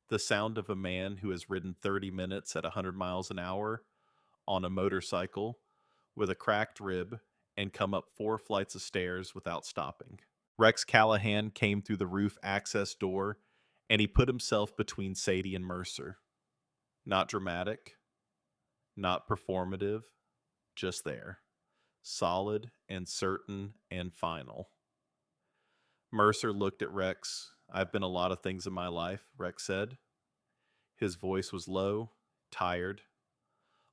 The sound of a man who has ridden 30 minutes at 100 miles an hour on a motorcycle with a cracked rib and come up 4 flights of stairs without stopping. Rex Callahan came through the roof access door, and he put himself between Sadie and Mercer. Not dramatic, not performative, just there. Solid and certain and final. Mercer looked at Rex. I've been a lot of things in my life, Rex said. His voice was low, tired,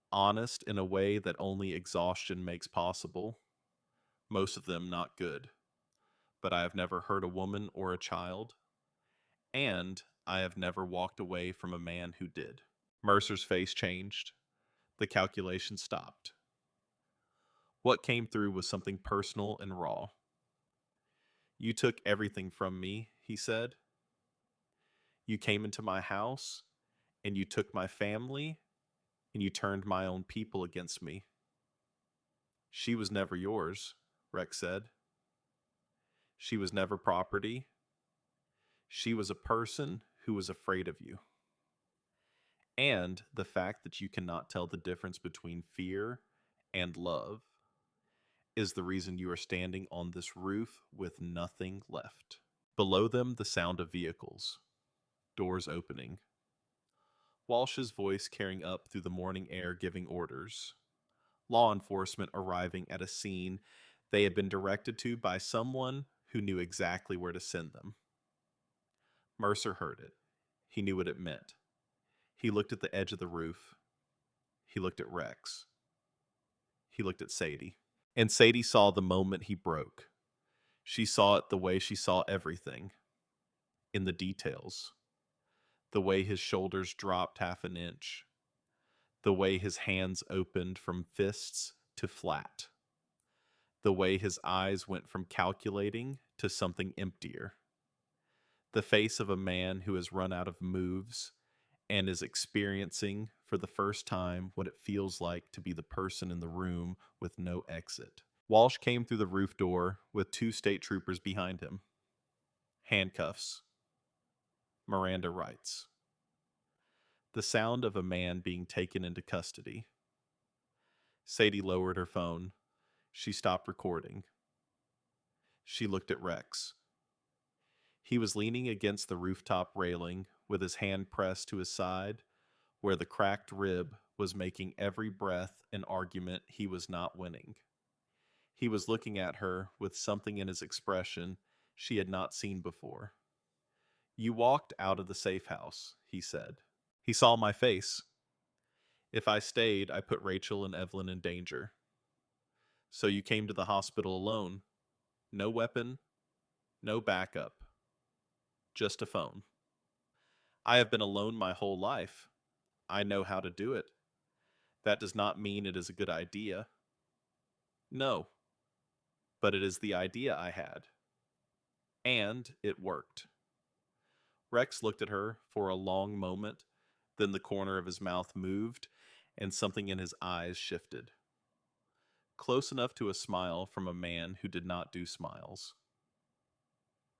honest in a way that only exhaustion makes possible. Most of them not good. But I have never hurt a woman or a child, and I have never walked away from a man who did. Mercer's face changed. The calculation stopped. What came through was something personal and raw. You took everything from me, he said. You came into my house, and you took my family, and you turned my own people against me. She was never yours, Rex said. She was never property. She was a person who was afraid of you. And the fact that you cannot tell the difference between fear and love is the reason you are standing on this roof with nothing left. Below them, the sound of vehicles, doors opening. Walsh's voice carrying up through the morning air giving orders. Law enforcement arriving at a scene they had been directed to by someone who knew exactly where to send them. Mercer heard it. He knew what it meant. He looked at the edge of the roof. He looked at Rex. He looked at Sadie. And Sadie saw the moment he broke. She saw it the way she saw everything. In the details. The way his shoulders dropped half an inch. The way his hands opened from fists to flat. The way his eyes went from calculating to something emptier. The face of a man who has run out of moves and is experiencing for the first time what it feels like to be the person in the room with no exit. Walsh came through the roof door with 2 state troopers behind him. Handcuffs. Miranda rights. The sound of a man being taken into custody. Sadie lowered her phone. She stopped recording. She looked at Rex. He was leaning against the rooftop railing with his hand pressed to his side, where the cracked rib was making every breath an argument he was not winning. He was looking at her with something in his expression she had not seen before. You walked out of the safe house, he said. He saw my face. If I stayed, I put Rachel and Evelyn in danger. So you came to the hospital alone. No weapon, no backup. Just a phone. I have been alone my whole life. I know how to do it. That does not mean it is a good idea. No. But it is the idea I had. And it worked. Rex looked at her for a long moment, then the corner of his mouth moved, and something in his eyes shifted. Close enough to a smile from a man who did not do smiles.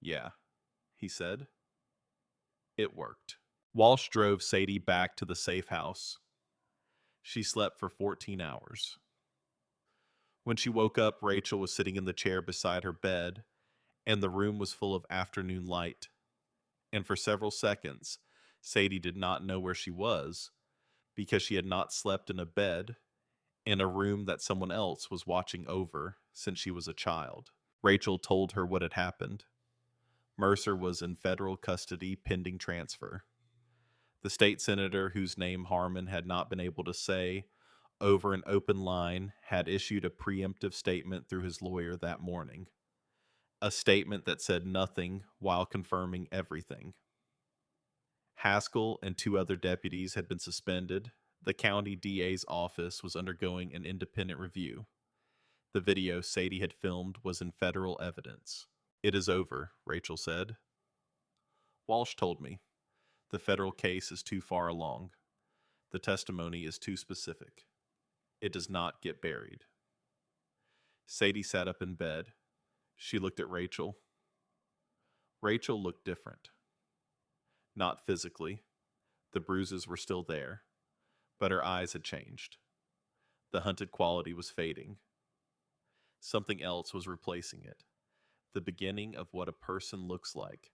Yeah, he said. It worked. Walsh drove Sadie back to the safe house. She slept for 14 hours. When she woke up, Rachel was sitting in the chair beside her bed, and the room was full of afternoon light. And for several seconds, Sadie did not know where she was, because she had not slept in a bed in a room that someone else was watching over since she was a child. Rachel told her what had happened. Mercer was in federal custody pending transfer. The state senator, whose name Harmon had not been able to say over an open line, had issued a preemptive statement through his lawyer that morning. A statement that said nothing while confirming everything. Haskell and 2 other deputies had been suspended. The county DA's office was undergoing an independent review. The video Sadie had filmed was in federal evidence. It is over, Rachel said. Walsh told me. The federal case is too far along. The testimony is too specific. It does not get buried. Sadie sat up in bed. She looked at Rachel. Rachel looked different. Not physically. The bruises were still there, but her eyes had changed. The hunted quality was fading. Something else was replacing it. The beginning of what a person looks like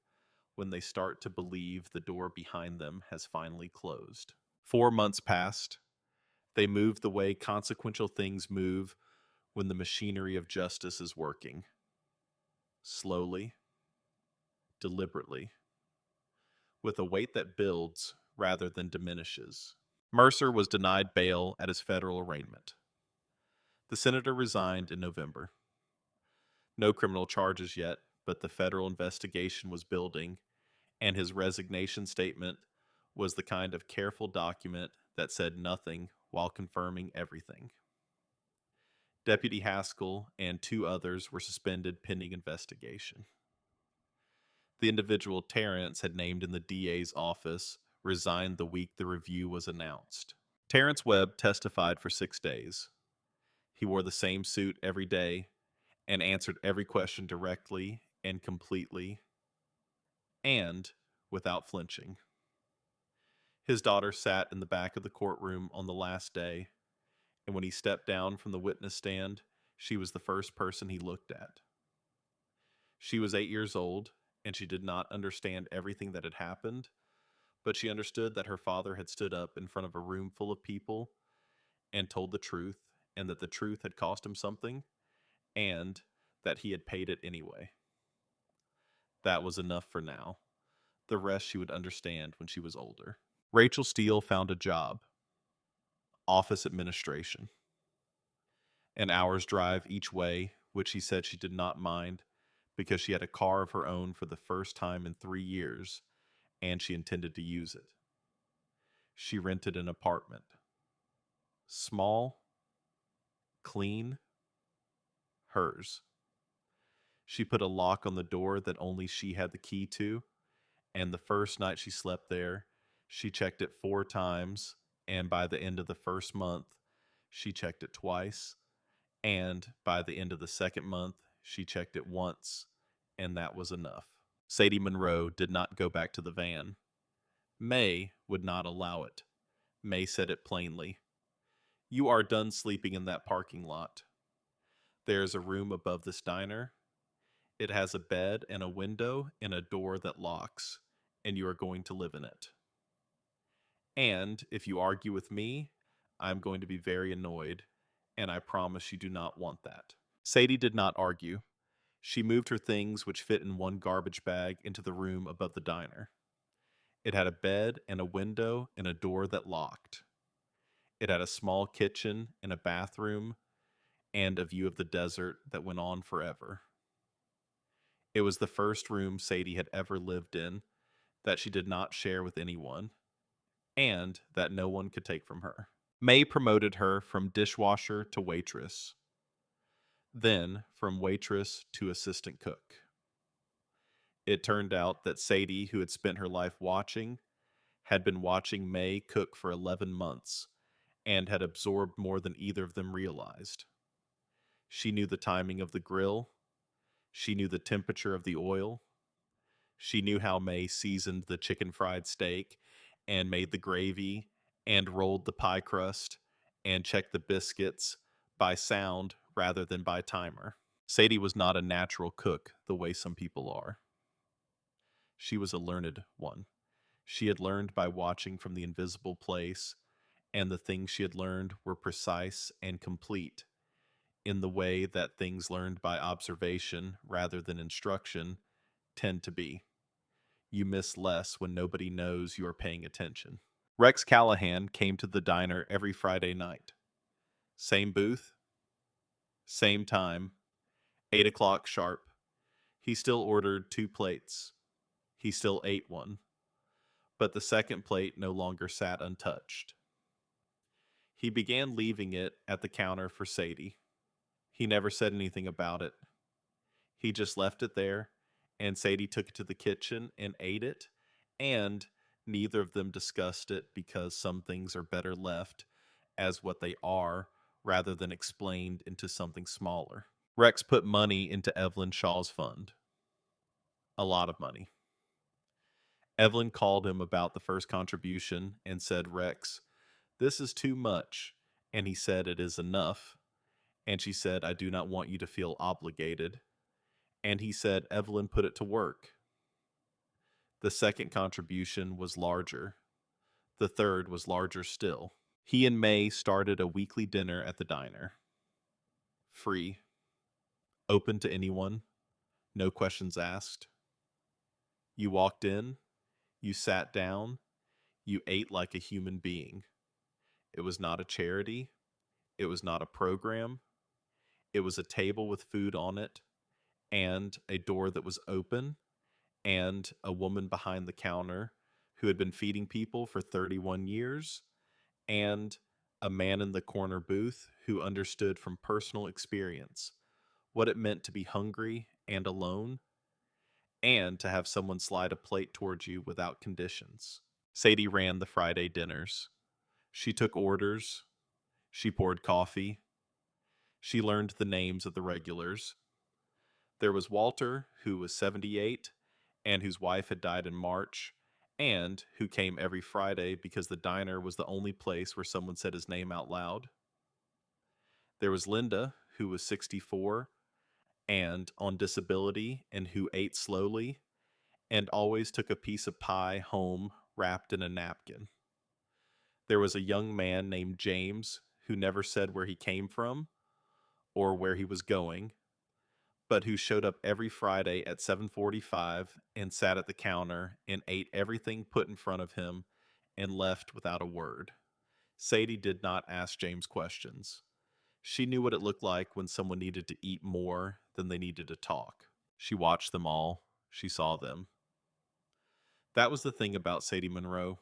when they start to believe the door behind them has finally closed. 4 months passed. They moved the way consequential things move when the machinery of justice is working. Slowly, deliberately, with a weight that builds rather than diminishes. Mercer was denied bail at his federal arraignment. The senator resigned in November. No criminal charges yet, but the federal investigation was building, and his resignation statement was the kind of careful document that said nothing while confirming everything. Deputy Haskell and 2 others were suspended pending investigation. The individual Terrence had named in the DA's office resigned the week the review was announced. Terrence Webb testified for 6 days. He wore the same suit every day and answered every question directly and completely and without flinching. His daughter sat in the back of the courtroom on the last day, and when he stepped down from the witness stand, she was the first person he looked at. She was 8 years old, and she did not understand everything that had happened, but she understood that her father had stood up in front of a room full of people and told the truth, and that the truth had cost him something, and that he had paid it anyway. That was enough for now. The rest she would understand when she was older. Rachel Steele found a job, office administration. An hour's drive each way, which she said she did not mind because she had a car of her own for the first time in 3 years, and she intended to use it. She rented an apartment. Small, clean, hers. She put a lock on the door that only she had the key to, and the first night she slept there, she checked it 4 times, and by the end of the first month, she checked it twice, and by the end of the second month, she checked it once, and that was enough. Sadie Monroe did not go back to the van. May would not allow it. May said it plainly. "You are done sleeping in that parking lot. There is a room above this diner. It has a bed and a window and a door that locks, and you are going to live in it. And if you argue with me, I'm going to be very annoyed, and I promise you do not want that." Sadie did not argue. She moved her things, which fit in one garbage bag, into the room above the diner. It had a bed and a window and a door that locked. It had a small kitchen and a bathroom and a view of the desert that went on forever. It was the first room Sadie had ever lived in that she did not share with anyone, and that no one could take from her. May promoted her from dishwasher to waitress, then from waitress to assistant cook. It turned out that Sadie, who had spent her life watching, had been watching May cook for 11 months and had absorbed more than either of them realized. She knew the timing of the grill. She knew the temperature of the oil. She knew how May seasoned the chicken fried steak and made the gravy and rolled the pie crust and checked the biscuits by sound rather than by timer. Sadie was not a natural cook the way some people are. She was a learned one. She had learned by watching from the invisible place, and the things she had learned were precise and complete in the way that things learned by observation rather than instruction tend to be. You miss less when nobody knows you are paying attention. Rex Callahan came to the diner every Friday night. Same booth, same time, 8 o'clock sharp. He still ordered 2 plates. He still ate one, but the second plate no longer sat untouched. He began leaving it at the counter for Sadie. He never said anything about it. He just left it there, and Sadie took it to the kitchen and ate it, and neither of them discussed it because some things are better left as what they are rather than explained into something smaller. Rex put money into Evelyn Shaw's fund. A lot of money. Evelyn called him about the first contribution and said, "Rex, this is too much." And he said, "It is enough." And she said, "I do not want you to feel obligated." And he said, "Evelyn put it to work." The second contribution was larger. The third was larger still. He and May started a weekly dinner at the diner. Free. Open to anyone. No questions asked. You walked in, you sat down, you ate like a human being. It was not a charity, it was not a program, it was a table with food on it, and a door that was open, and a woman behind the counter who had been feeding people for 31 years, and a man in the corner booth who understood from personal experience what it meant to be hungry and alone, and to have someone slide a plate towards you without conditions. Sadie ran the Friday dinners. She took orders. She poured coffee. She learned the names of the regulars. There was Walter, who was 78 and whose wife had died in March, and who came every Friday because the diner was the only place where someone said his name out loud. There was Linda, who was 64 and on disability and who ate slowly and always took a piece of pie home wrapped in a napkin. There was a young man named James who never said where he came from or where he was going, but who showed up every Friday at 7:45 and sat at the counter and ate everything put in front of him and left without a word. Sadie did not ask James questions. She knew what it looked like when someone needed to eat more than they needed to talk. She watched them all. She saw them. That was the thing about Sadie Monroe.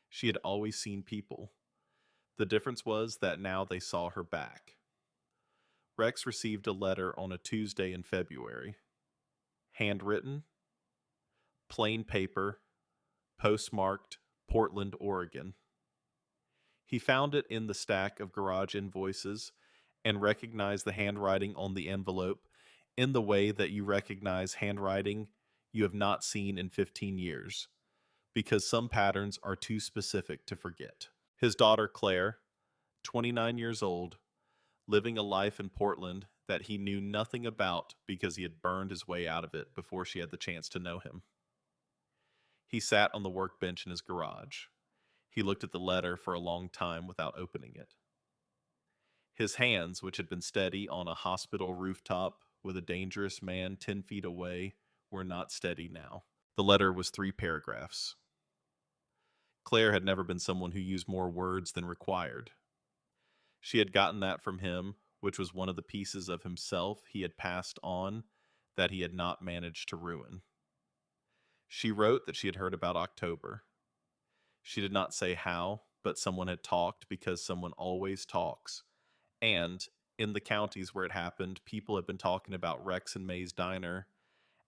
She had always seen people. The difference was that now they saw her back. Rex received a letter on a Tuesday in February. Handwritten, plain paper, postmarked Portland, Oregon. He found it in the stack of garage invoices and recognized the handwriting on the envelope in the way that you recognize handwriting you have not seen in 15 years, because some patterns are too specific to forget. His daughter, Claire, 29 years old, living a life in Portland that he knew nothing about because he had burned his way out of it before she had the chance to know him. He sat on the workbench in his garage. He looked at the letter for a long time without opening it. His hands, which had been steady on a hospital rooftop with a dangerous man 10 feet away, were not steady now. The letter was 3 paragraphs. Claire had never been someone who used more words than required. She had gotten that from him, which was one of the pieces of himself he had passed on that he had not managed to ruin. She wrote that she had heard about October. She did not say how, but someone had talked because someone always talks. And in the counties where it happened, people had been talking about Rex and May's diner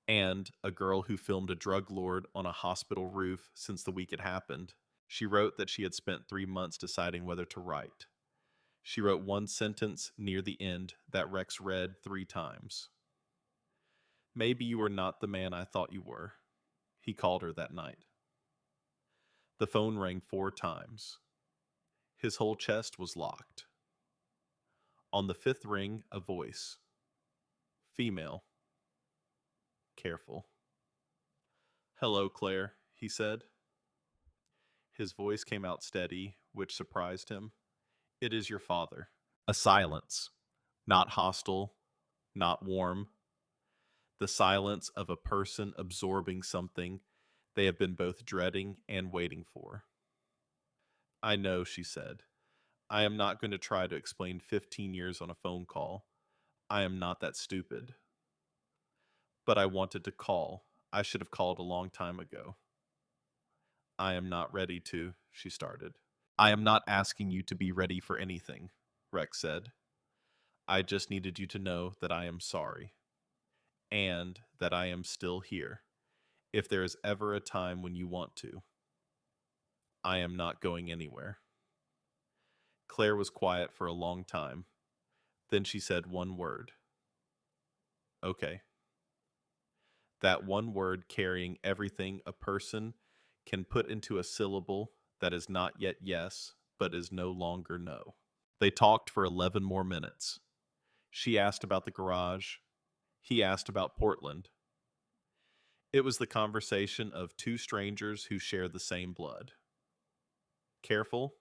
and a girl who filmed a drug lord on a hospital roof since the week it happened. She wrote that she had spent 3 months deciding whether to write. She wrote one sentence near the end that Rex read 3 times. "Maybe you are not the man I thought you were," he called her that night. The phone rang 4 times. His whole chest was locked. On the 5th ring, a voice. Female. Careful. "Hello, Claire," he said. His voice came out steady, which surprised him. "It is your father." A silence. Not hostile, not warm. The silence of a person absorbing something they have been both dreading and waiting for. "I know," she said. "I am not going to try to explain 15 years on a phone call. I am not that stupid. But I wanted to call. I should have called a long time ago." "I am not ready to," she started. "I am not asking you to be ready for anything," Rex said. "I just needed you to know that I am sorry. And that I am still here. If there is ever a time when you want to. I am not going anywhere." Claire was quiet for a long time. Then she said one word. "Okay." That one word carrying everything a person can put into a syllable that is not yet yes, but is no longer no. They talked for 11 more minutes. She asked about the garage. He asked about Portland. It was the conversation of 2 strangers who share the same blood. Careful,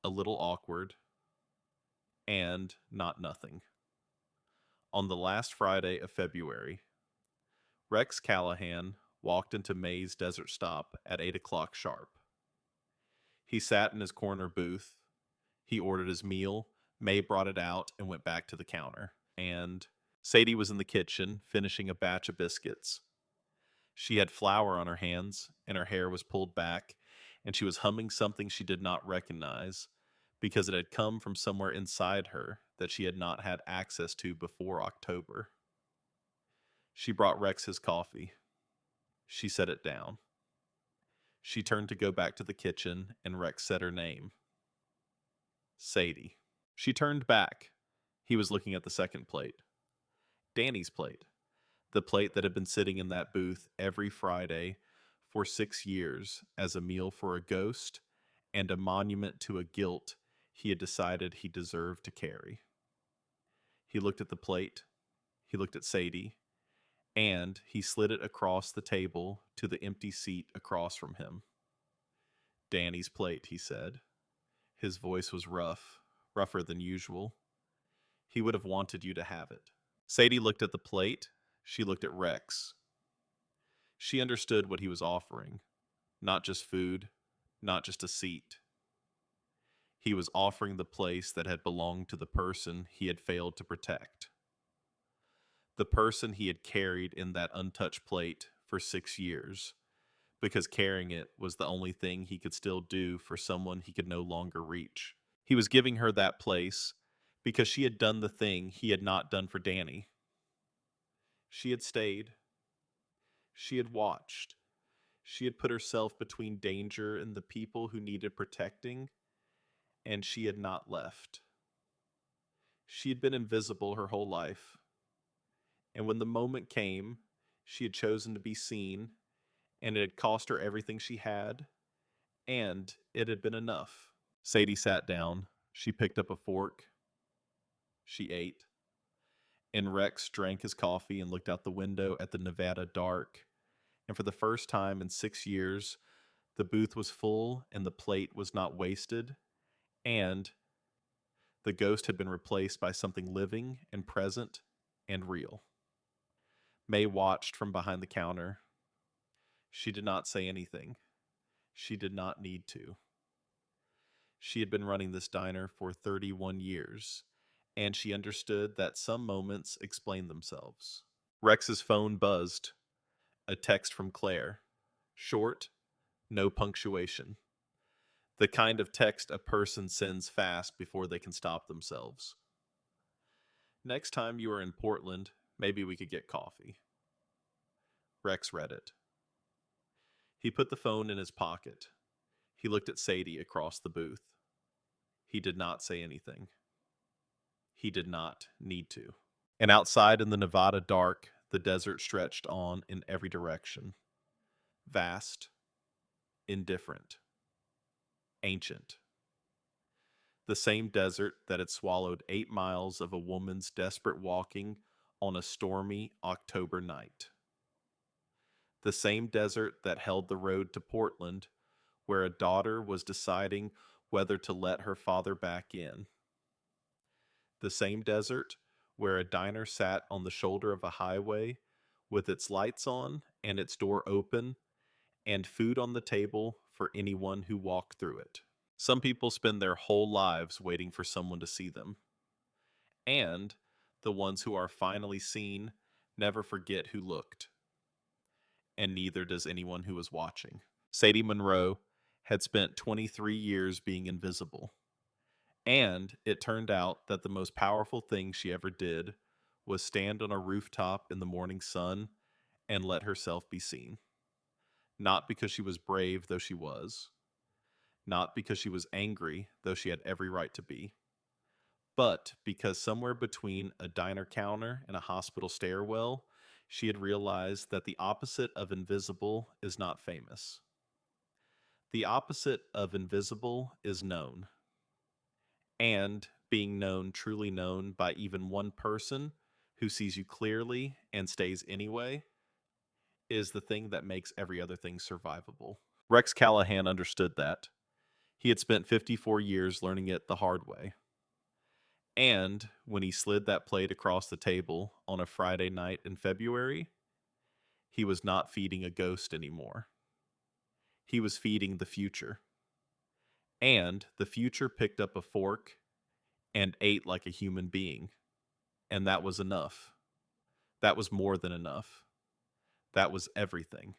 a little awkward, and not nothing. On the last Friday of February, Rex Callahan walked into May's desert stop at 8 o'clock sharp. He sat in his corner booth. He ordered his meal. May brought it out and went back to the counter. And Sadie was in the kitchen finishing a batch of biscuits. She had flour on her hands, and her hair was pulled back, and she was humming something she did not recognize because it had come from somewhere inside her that she had not had access to before October. She brought Rex his coffee. She set it down. She turned to go back to the kitchen, and Rex said her name. Sadie. She turned back. He was looking at the second plate. Danny's plate. The plate that had been sitting in that booth every Friday for 6 years as a meal for a ghost and a monument to a guilt he had decided he deserved to carry. He looked at the plate. He looked at Sadie. And he slid it across the table to the empty seat across from him. Danny's plate, he said. His voice was rough, rougher than usual. He would have wanted you to have it. Sadie looked at the plate. She looked at Rex. She understood what he was offering. Not just food, not just a seat. He was offering the place that had belonged to the person he had failed to protect. The person he had carried in that untouched plate for 6 years, because carrying it was the only thing he could still do for someone he could no longer reach. He was giving her that place because she had done the thing he had not done for Danny. She had stayed. She had watched. She had put herself between danger and the people who needed protecting, and she had not left. She had been invisible her whole life. And when the moment came, she had chosen to be seen, and it had cost her everything she had, and it had been enough. Sadie sat down. She picked up a fork. She ate. And Rex drank his coffee and looked out the window at the Nevada dark. And for the first time in 6 years, the booth was full and the plate was not wasted, and the ghost had been replaced by something living and present and real. May watched from behind the counter. She did not say anything. She did not need to. She had been running this diner for 31 years, and she understood that some moments explain themselves. Rex's phone buzzed. A text from Claire. Short, no punctuation. The kind of text a person sends fast before they can stop themselves. Next time you are in Portland, maybe we could get coffee. Rex read it. He put the phone in his pocket. He looked at Sadie across the booth. He did not say anything. He did not need to. And outside in the Nevada dark, the desert stretched on in every direction. Vast, indifferent, ancient. The same desert that had swallowed 8 miles of a woman's desperate walking on a stormy October night. The same desert that held the road to Portland, where a daughter was deciding whether to let her father back in. The same desert where a diner sat on the shoulder of a highway with its lights on and its door open and food on the table for anyone who walked through it. Some people spend their whole lives waiting for someone to see them. And the ones who are finally seen never forget who looked. And neither does anyone who was watching. Sadie Monroe had spent 23 years being invisible. And it turned out that the most powerful thing she ever did was stand on a rooftop in the morning sun and let herself be seen. Not because she was brave, though she was. Not because she was angry, though she had every right to be. But because somewhere between a diner counter and a hospital stairwell, she had realized that the opposite of invisible is not famous. The opposite of invisible is known. And being known, truly known by even one person who sees you clearly and stays anyway, is the thing that makes every other thing survivable. Rex Callahan understood that. He had spent 54 years learning it the hard way. And when he slid that plate across the table on a Friday night in February, He was not feeding a ghost anymore. He was feeding the future. And the future picked up a fork and ate like a human being. And that was enough. That was more than enough. That was everything.